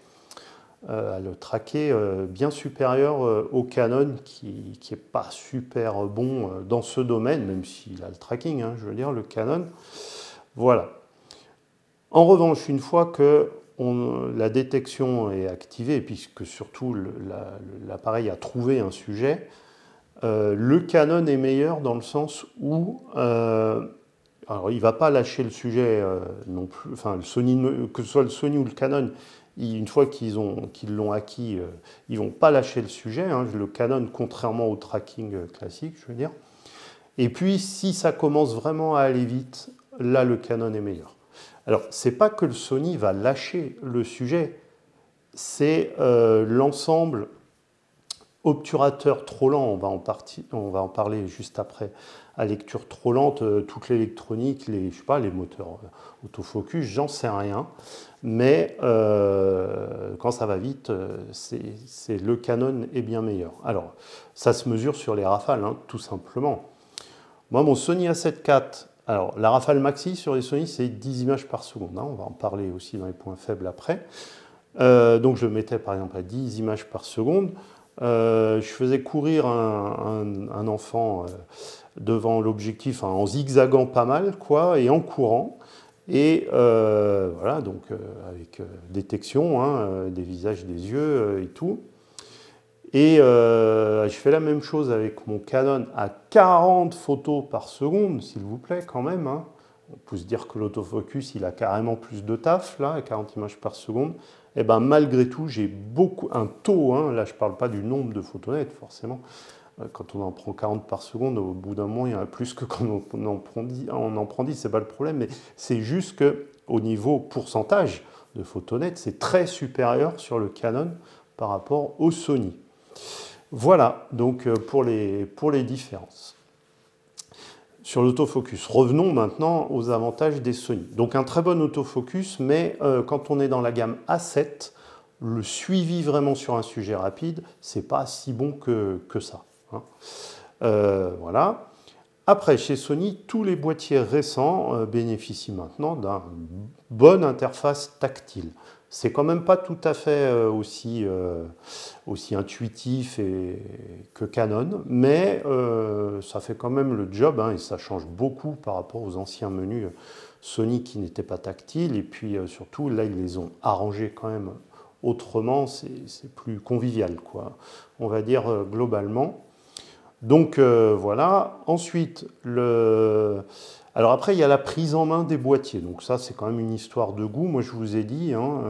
à le traquer bien supérieur au Canon qui n'est pas super bon dans ce domaine, même s'il a le tracking, hein, je veux dire, le Canon. Voilà. En revanche, une fois que la détection est activée, puisque surtout l'appareil a trouvé un sujet, le Canon est meilleur dans le sens où alors il ne va pas lâcher le sujet non plus, enfin le Sony, que ce soit le Sony ou le Canon, une fois qu'ils l'ont acquis, ils ne vont pas lâcher le sujet, hein, le Canon contrairement au tracking classique, je veux dire. Et puis si ça commence vraiment à aller vite, là le Canon est meilleur. Alors c'est pas que le Sony va lâcher le sujet, c'est l'ensemble Obturateur trop lent, on va en parler juste après. À lecture trop lente, toute l'électronique, je sais pas, les moteurs autofocus, j'en sais rien. Mais quand ça va vite, le Canon est bien meilleur. Alors, ça se mesure sur les rafales, hein, tout simplement. Moi, mon Sony A7 IV, alors la rafale maxi sur les Sony, c'est 10 images par seconde. Hein, on va en parler aussi dans les points faibles après. Donc je le mettais par exemple à 10 images par seconde. Je faisais courir un enfant devant l'objectif, hein, en zigzagant pas mal, quoi, et en courant. Et voilà, donc avec détection, hein, des visages, des yeux et tout. Et je fais la même chose avec mon Canon à 40 photos par seconde, s'il vous plaît, quand même. Hein. On peut se dire que l'autofocus, il a carrément plus de taf, là, à 40 images par seconde. Et bien, malgré tout, j'ai un taux, hein, là, je ne parle pas du nombre de photos nettes, forcément. Quand on en prend 40 par seconde, au bout d'un moment, il y en a plus que quand on en prend 10, c'est pas le problème, mais c'est juste qu'au niveau pourcentage de photos nettes, c'est très supérieur sur le Canon par rapport au Sony. Voilà, donc pour les différences. Sur l'autofocus, revenons maintenant aux avantages des Sony. Donc un très bon autofocus, mais quand on est dans la gamme A7, le suivi vraiment sur un sujet rapide, c'est pas si bon que ça. Hein. Voilà. Après, chez Sony, tous les boîtiers récents bénéficient maintenant d'une bonne interface tactile. C'est quand même pas tout à fait aussi intuitif que Canon, mais ça fait quand même le job, hein, et ça change beaucoup par rapport aux anciens menus Sony qui n'étaient pas tactiles. Et puis surtout, là, ils les ont arrangés quand même autrement, c'est plus convivial, quoi, on va dire globalement. Donc voilà. Ensuite, alors après, il y a la prise en main des boîtiers. Donc ça, c'est quand même une histoire de goût. Moi, je vous ai dit, hein,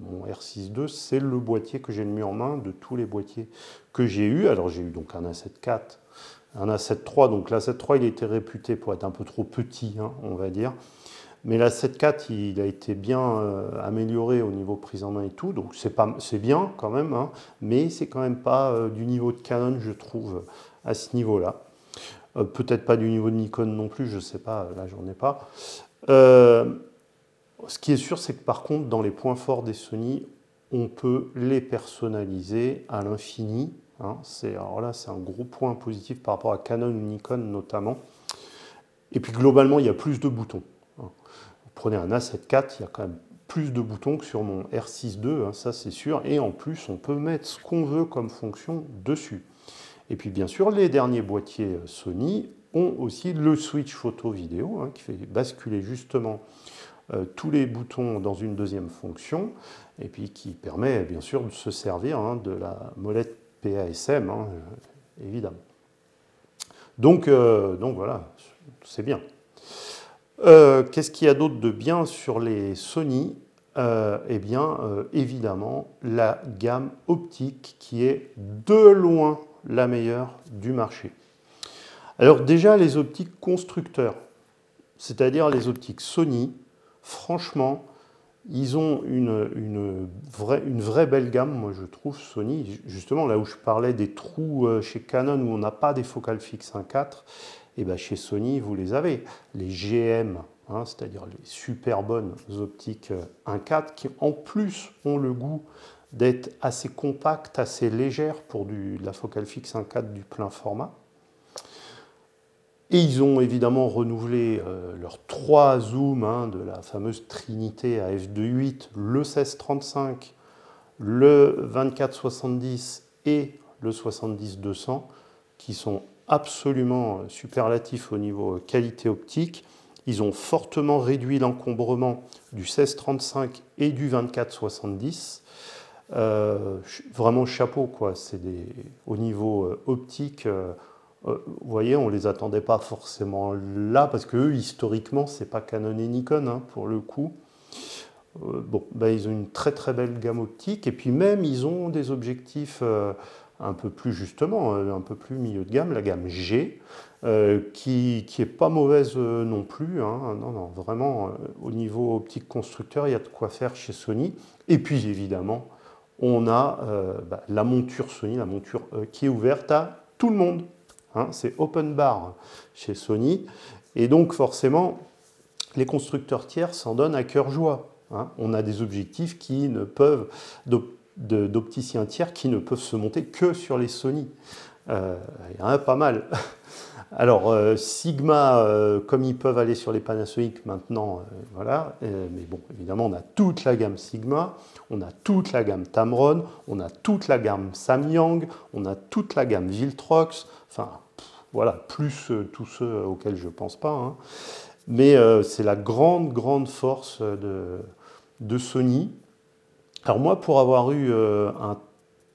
mon R6 II, c'est le boîtier que j'ai le mieux en main de tous les boîtiers que j'ai eu. Alors j'ai eu donc un A7 IV, un A7 III. Donc l'A7 III, il était réputé pour être un peu trop petit, hein, on va dire. Mais l'A7 IV, il a été bien amélioré au niveau prise en main et tout. Donc c'est bien quand même, hein, mais c'est quand même pas du niveau de Canon, je trouve, à ce niveau-là. Peut-être pas du niveau de Nikon non plus, je ne sais pas, là j'en ai pas. Ce qui est sûr, c'est que par contre, dans les points forts des Sony, on peut les personnaliser à l'infini. Hein. Alors là, c'est un gros point positif par rapport à Canon ou Nikon notamment. Et puis globalement, il y a plus de boutons. Hein. Vous prenez un A7 IV, il y a quand même plus de boutons que sur mon R6 II, hein, ça c'est sûr. Et en plus, on peut mettre ce qu'on veut comme fonction dessus. Et puis bien sûr, les derniers boîtiers Sony ont aussi le switch photo-vidéo, hein, qui fait basculer justement tous les boutons dans une deuxième fonction, et puis qui permet bien sûr de se servir, hein, de la molette PASM, hein, évidemment. Donc voilà, c'est bien. Qu'est-ce qu'il y a d'autre de bien sur les Sony? Eh bien, évidemment, la gamme optique qui est de loin la meilleure du marché. Alors déjà, les optiques constructeurs, c'est-à-dire les optiques Sony, franchement, ils ont une vraie belle gamme, moi je trouve, Sony. Justement, là où je parlais des trous chez Canon où on n'a pas des focales fixes 1.4, et bien chez Sony, vous les avez. Les GM, hein, c'est-à-dire les super bonnes optiques 1.4 qui en plus ont le goût d'être assez compactes, assez légères pour de la focale fixe 1.4 du plein format. Et ils ont évidemment renouvelé leurs 3 zooms, hein, de la fameuse trinité à f2.8, le 16-35, le 24-70 et le 70-200, qui sont absolument superlatifs au niveau qualité optique. Ils ont fortement réduit l'encombrement du 16-35 et du 24-70. Vraiment chapeau, quoi. Au niveau optique, vous voyez, on ne les attendait pas forcément là, parce qu'eux, historiquement, c'est pas Canon et Nikon, hein, pour le coup. Bon, ben, ils ont une très très belle gamme optique, et puis même, ils ont des objectifs un peu plus, justement, un peu plus milieu de gamme, la gamme G, qui est pas mauvaise non plus. Hein. Non, vraiment, au niveau optique constructeur, il y a de quoi faire chez Sony. Et puis, évidemment, on a la monture Sony, la monture qui est ouverte à tout le monde. Hein, c'est open bar chez Sony. Et donc forcément, les constructeurs tiers s'en donnent à cœur joie. Hein. On a des objectifs qui ne peuvent, d'opticiens tiers qui ne peuvent se monter que sur les Sony. Il y en a pas mal. Alors, Sigma, comme ils peuvent aller sur les Panasonic maintenant, voilà. Mais bon, évidemment, on a toute la gamme Sigma, on a toute la gamme Tamron, on a toute la gamme Samyang, on a toute la gamme Viltrox, enfin, voilà, plus tous ceux auxquels je ne pense pas. Hein. Mais c'est la grande, grande force de Sony. Alors moi, pour avoir eu un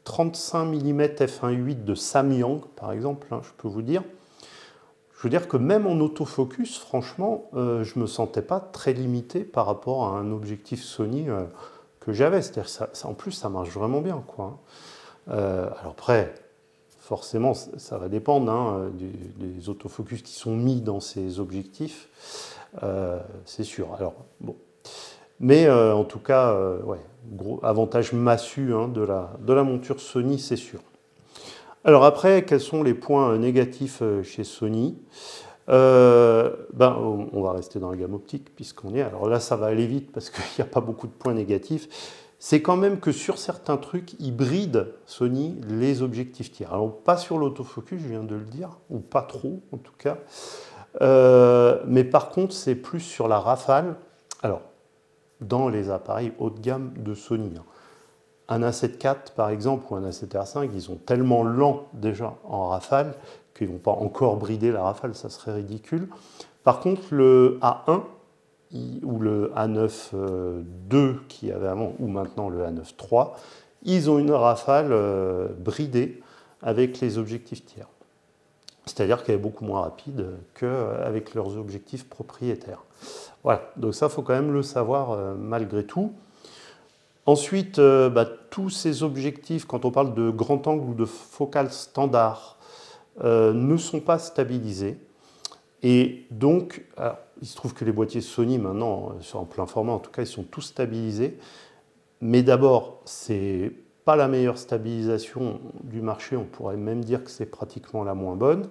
35 mm f1.8 de Samyang, par exemple, hein, je peux vous dire, je veux dire que même en autofocus, franchement, je ne me sentais pas très limité par rapport à un objectif Sony que j'avais. C'est-à-dire en plus, ça marche vraiment bien, quoi. Alors après, forcément, ça va dépendre hein, des autofocus qui sont mis dans ces objectifs, c'est sûr. Alors, bon. Mais en tout cas, ouais, gros avantage massu hein, de la monture Sony, c'est sûr. Alors après, quels sont les points négatifs chez Sony? On va rester dans la gamme optique puisqu'on y est. Alors là, ça va aller vite parce qu'il n'y a pas beaucoup de points négatifs. C'est quand même que sur certains trucs, ils brident Sony les objectifs tiers. Alors pas sur l'autofocus, je viens de le dire, ou pas trop en tout cas. Mais par contre, c'est plus sur la rafale. Alors, dans les appareils haut de gamme de Sony. Hein. Un A7 IV par exemple ou un A7 R5, ils sont tellement lents déjà en rafale qu'ils ne vont pas encore brider la rafale, ça serait ridicule. Par contre, le A1 ou le A9 II qu'il y avait avant, ou maintenant le A9 III, ils ont une rafale bridée avec les objectifs tiers. C'est-à-dire qu'elle est beaucoup moins rapide qu'avec leurs objectifs propriétaires. Voilà, donc ça, il faut quand même le savoir malgré tout. Ensuite, tous ces objectifs, quand on parle de grand angle ou de focale standard, ne sont pas stabilisés. Et donc, alors, il se trouve que les boîtiers Sony, maintenant, en plein format, en tout cas, ils sont tous stabilisés. Mais d'abord, c'est pas la meilleure stabilisation du marché, on pourrait même dire que c'est pratiquement la moins bonne.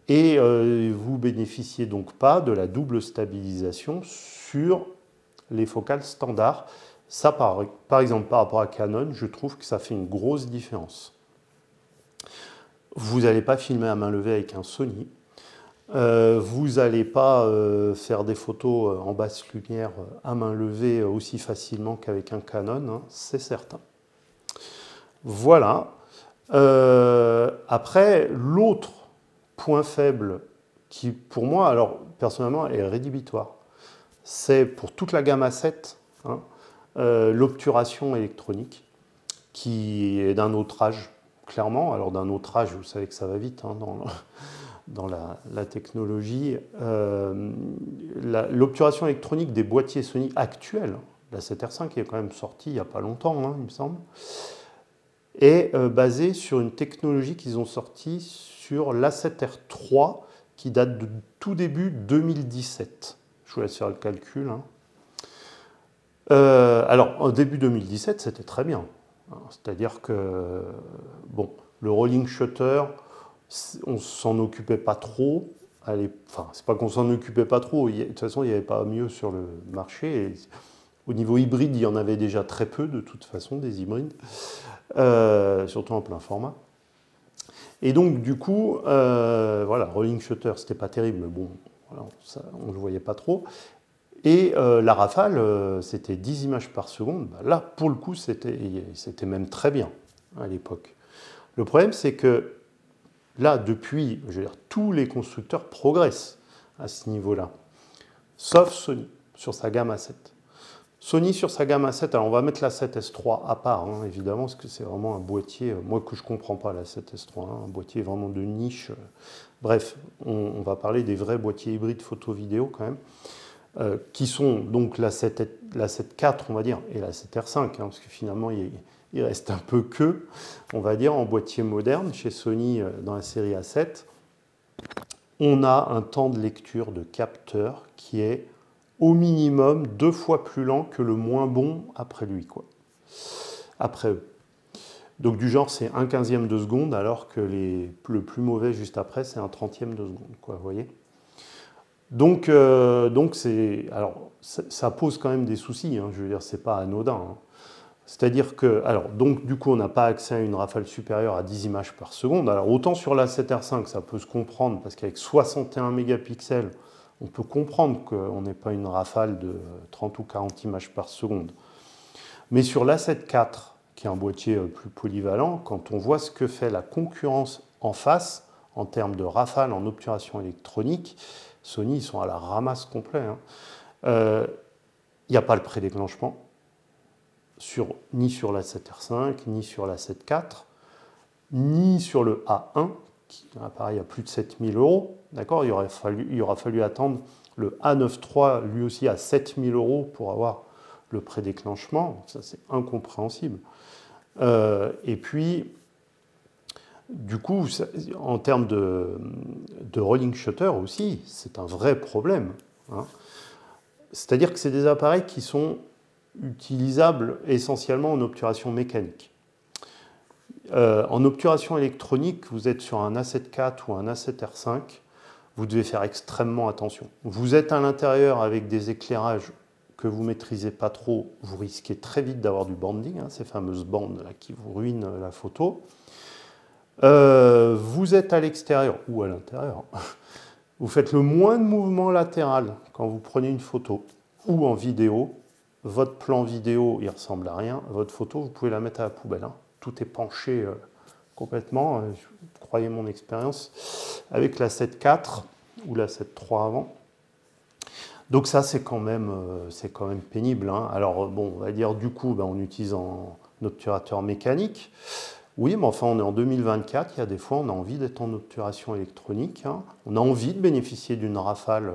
Et vous bénéficiez donc pas de la double stabilisation sur les focales standards. Ça, par exemple, par rapport à Canon, je trouve que ça fait une grosse différence. Vous n'allez pas filmer à main levée avec un Sony. Vous n'allez pas faire des photos en basse lumière à main levée aussi facilement qu'avec un Canon, hein, c'est certain. Voilà. Après, l'autre point faible qui, pour moi, alors personnellement, est rédhibitoire, c'est pour toute la gamme A7, hein, l'obturation électronique, qui est d'un autre âge, clairement. Alors d'un autre âge, vous savez que ça va vite hein, dans la technologie. L'obturation électronique des boîtiers Sony actuels, la 7R5 qui est quand même sortie il n'y a pas longtemps, hein, il me semble, est basée sur une technologie qu'ils ont sortie sur l'A7R3 qui date de tout début 2017. Je vous laisse faire le calcul. Hein. Alors, au début 2017, c'était très bien. C'est-à-dire que, bon, le rolling shutter, on ne s'en occupait pas trop. Enfin, c'est pas qu'on s'en occupait pas trop. De toute façon, il n'y avait pas mieux sur le marché. Et au niveau hybride, il y en avait déjà très peu, de toute façon, des hybrides. Surtout en plein format. Et donc, du coup, voilà, rolling shutter, c'était pas terrible, mais bon, voilà, on ne le voyait pas trop. Et la rafale, c'était 10 images par seconde. Bah, là, pour le coup, c'était même très bien à l'époque. Le problème, c'est que là, depuis, je veux dire, tous les constructeurs progressent à ce niveau-là, sauf Sony, sur sa gamme A7. Sony sur sa gamme A7, alors on va mettre la 7S3 à part, hein, évidemment, parce que c'est vraiment un boîtier, moi que je ne comprends pas la 7S3, hein, un boîtier vraiment de niche. Bref, on va parler des vrais boîtiers hybrides photo-vidéo quand même, qui sont donc la 7 IV, on va dire, et la 7R5, hein, parce que finalement, il reste un peu que, on va dire, en boîtier moderne, chez Sony, dans la série A7, on a un temps de lecture de capteur qui est au minimum 2 fois plus lent que le moins bon après lui, quoi. après eux. Donc du genre, c'est 1/15e de seconde, alors que le plus mauvais juste après, c'est 1/30e de seconde, quoi, vous voyez. Donc alors, ça pose quand même des soucis, hein, je veux dire, c'est pas anodin. Hein. C'est-à-dire que, alors, donc du coup, on n'a pas accès à une rafale supérieure à 10 images par seconde. Alors, autant sur la 7R5, ça peut se comprendre, parce qu'avec 61 mégapixels, on peut comprendre qu'on n'ait pas une rafale de 30 ou 40 images par seconde. Mais sur l'A7 IV, qui est un boîtier plus polyvalent, quand on voit ce que fait la concurrence en face, en termes de rafale en obturation électronique, Sony, ils sont à la ramasse complet. Il n'y a pas le prédéclenchement, ni sur la 7R5, ni sur la 7 IV, ni sur le A1, qui est un appareil à plus de 7000 €. D'accord, il aura fallu attendre le A9 III, lui aussi à 7000 € pour avoir le prédéclenchement. Ça, c'est incompréhensible. Et puis, du coup, en termes de rolling shutter aussi, c'est un vrai problème. Hein. C'est-à-dire que c'est des appareils qui sont utilisables essentiellement en obturation mécanique. En obturation électronique, vous êtes sur un A7 IV ou un A7 R5, vous devez faire extrêmement attention. Vous êtes à l'intérieur avec des éclairages que vous ne maîtrisez pas trop, vous risquez très vite d'avoir du banding, hein, ces fameuses bandes là, qui vous ruinent la photo. Vous êtes à l'extérieur ou à l'intérieur, vous faites le moins de mouvement latéral quand vous prenez une photo ou en vidéo. Votre plan vidéo, il ressemble à rien. Votre photo, vous pouvez la mettre à la poubelle. Hein. Tout est penché complètement. Croyez mon expérience avec la 7 IV ou la 7 III avant. Donc ça, c'est quand même pénible. Hein. Alors bon, on va dire du coup, on utilise un obturateur mécanique. Oui, mais enfin, on est en 2024, il y a des fois, on a envie d'être en obturation électronique. Hein. On a envie de bénéficier d'une rafale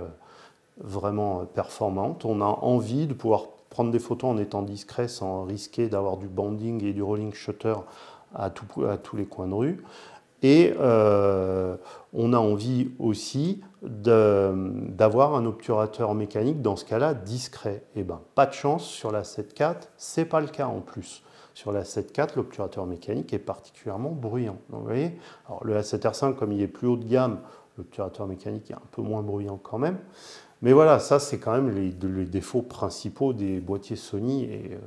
vraiment performante. On a envie de pouvoir prendre des photos en étant discret sans risquer d'avoir du banding et du rolling shutter à tous les coins de rue. Et on a envie aussi d'avoir un obturateur mécanique, dans ce cas-là, discret. Et bien, pas de chance, sur la 7 IV, ce n'est pas le cas en plus. Sur la 7 IV, l'obturateur mécanique est particulièrement bruyant. Donc, vous voyez, alors, le A7R5, comme il est plus haut de gamme, l'obturateur mécanique est un peu moins bruyant quand même. Mais voilà, ça, c'est quand même les défauts principaux des boîtiers Sony. Et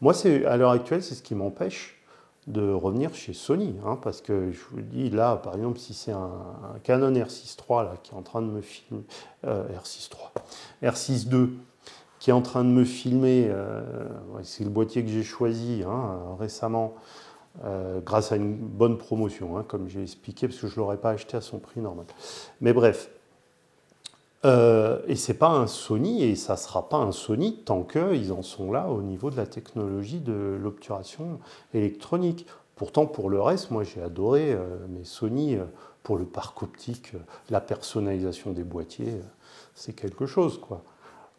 moi, à l'heure actuelle, c'est ce qui m'empêche de revenir chez Sony. Hein, parce que je vous dis, là, par exemple, si c'est un Canon R6 III là, qui est en train de me filmer, R6 II, qui est en train de me filmer, c'est le boîtier que j'ai choisi récemment, grâce à une bonne promotion, comme j'ai expliqué, parce que je ne l'aurais pas acheté à son prix normal. Mais bref. Et ce n'est pas un Sony, et ça ne sera pas un Sony tant qu'ils en sont là au niveau de la technologie de l'obturation électronique. Pourtant, pour le reste, moi j'ai adoré mes Sony pour le parc optique, la personnalisation des boîtiers, c'est quelque chose, quoi.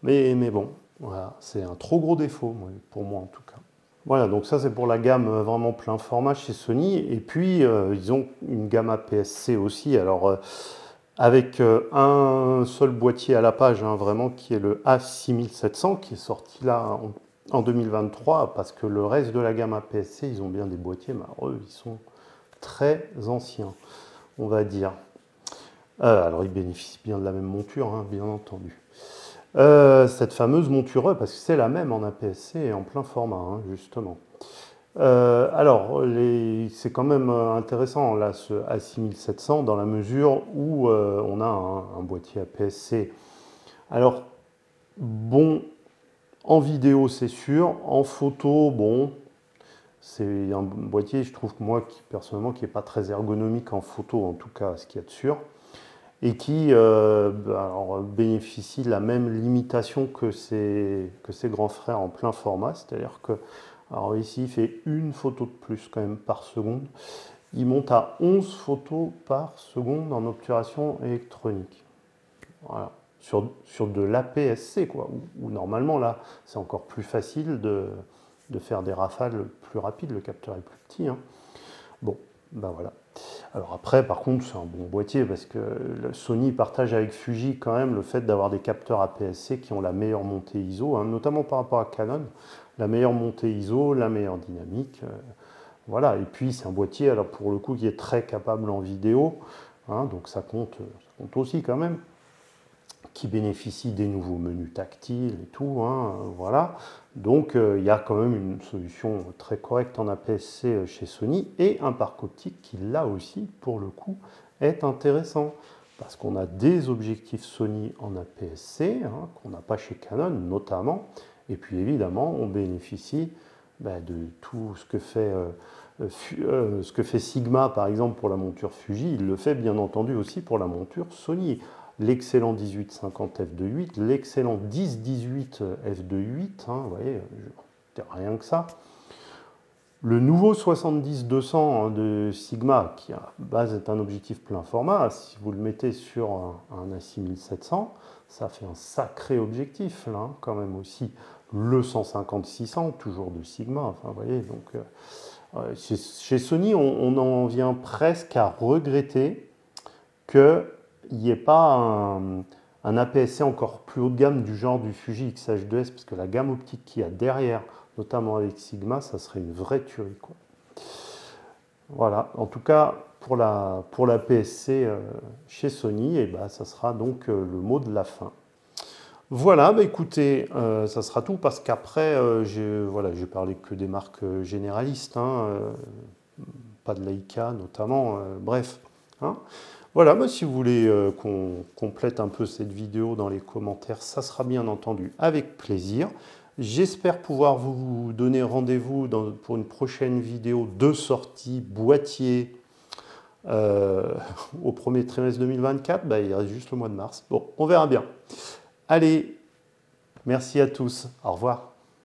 Mais bon, voilà, c'est un trop gros défaut, pour moi en tout cas. Voilà, donc ça c'est pour la gamme vraiment plein format chez Sony. Et puis, ils ont une gamme APS-C aussi. Alors, avec un seul boîtier à la page, vraiment, qui est le A6700, qui est sorti là en 2023, parce que le reste de la gamme APS-C, ils ont bien des boîtiers, mais alors, eux, ils sont très anciens, on va dire. Alors, ils bénéficient bien de la même monture, bien entendu. Cette fameuse monture, parce que c'est la même en APS-C et en plein format, justement. Alors, c'est quand même intéressant, là, ce A6700, dans la mesure où on a un boîtier APS-C. Alors, bon, en vidéo, c'est sûr. En photo, bon, c'est un boîtier, je trouve, moi, personnellement, qui n'est pas très ergonomique en photo, en tout cas, ce qu'il y a de sûr. Et qui bénéficie de la même limitation que ses grands frères en plein format, c'est-à-dire que, alors ici, il fait une photo de plus quand même par seconde. Il monte à 11 photos par seconde en obturation électronique. Voilà. Sur de l'APS-C, quoi. Où normalement, là, c'est encore plus facile de faire des rafales plus rapides, le capteur est plus petit. Bon, ben voilà. Alors après, par contre, c'est un bon boîtier parce que Sony partage avec Fuji quand même le fait d'avoir des capteurs APS-C qui ont la meilleure montée ISO, hein, notamment par rapport à Canon, la meilleure montée ISO, la meilleure dynamique. Voilà, et puis c'est un boîtier, alors pour le coup, qui est très capable en vidéo, hein, donc ça compte aussi quand même, qui bénéficie des nouveaux menus tactiles et tout, hein, voilà. Donc il y a quand même une solution très correcte en APS-C chez Sony et un parc optique qui là aussi pour le coup est intéressant parce qu'on a des objectifs Sony en APS-C hein, qu'on n'a pas chez Canon notamment et puis évidemment on bénéficie de tout ce que fait Sigma par exemple pour la monture Fuji, il le fait bien entendu aussi pour la monture Sony. L'excellent 1850 f2.8, l'excellent 1018 f2.8, hein, vous voyez, rien que ça. Le nouveau 70-200 hein, de Sigma, qui à base est un objectif plein format, si vous le mettez sur un A6700, ça fait un sacré objectif, là, hein, quand même aussi. Le 150-600, toujours de Sigma, enfin, vous voyez, donc chez Sony, on en vient presque à regretter que il n'y ait pas un APS-C encore plus haut de gamme du genre du Fuji X-H2S, parce que la gamme optique qu'il y a derrière, notamment avec Sigma, ça serait une vraie tuerie, quoi. Voilà, en tout cas, pour l'APS-C chez Sony, ça sera donc le mot de la fin. Voilà, écoutez, ça sera tout, parce qu'après, j'ai parlé que des marques généralistes, hein, pas de Leica notamment, bref. Hein. Voilà, si vous voulez qu'on complète un peu cette vidéo dans les commentaires, ça sera bien entendu avec plaisir. J'espère pouvoir vous donner rendez-vous pour une prochaine vidéo de sortie boîtier au premier trimestre 2024. Il reste juste le mois de mars. Bon, on verra bien. Allez, merci à tous. Au revoir.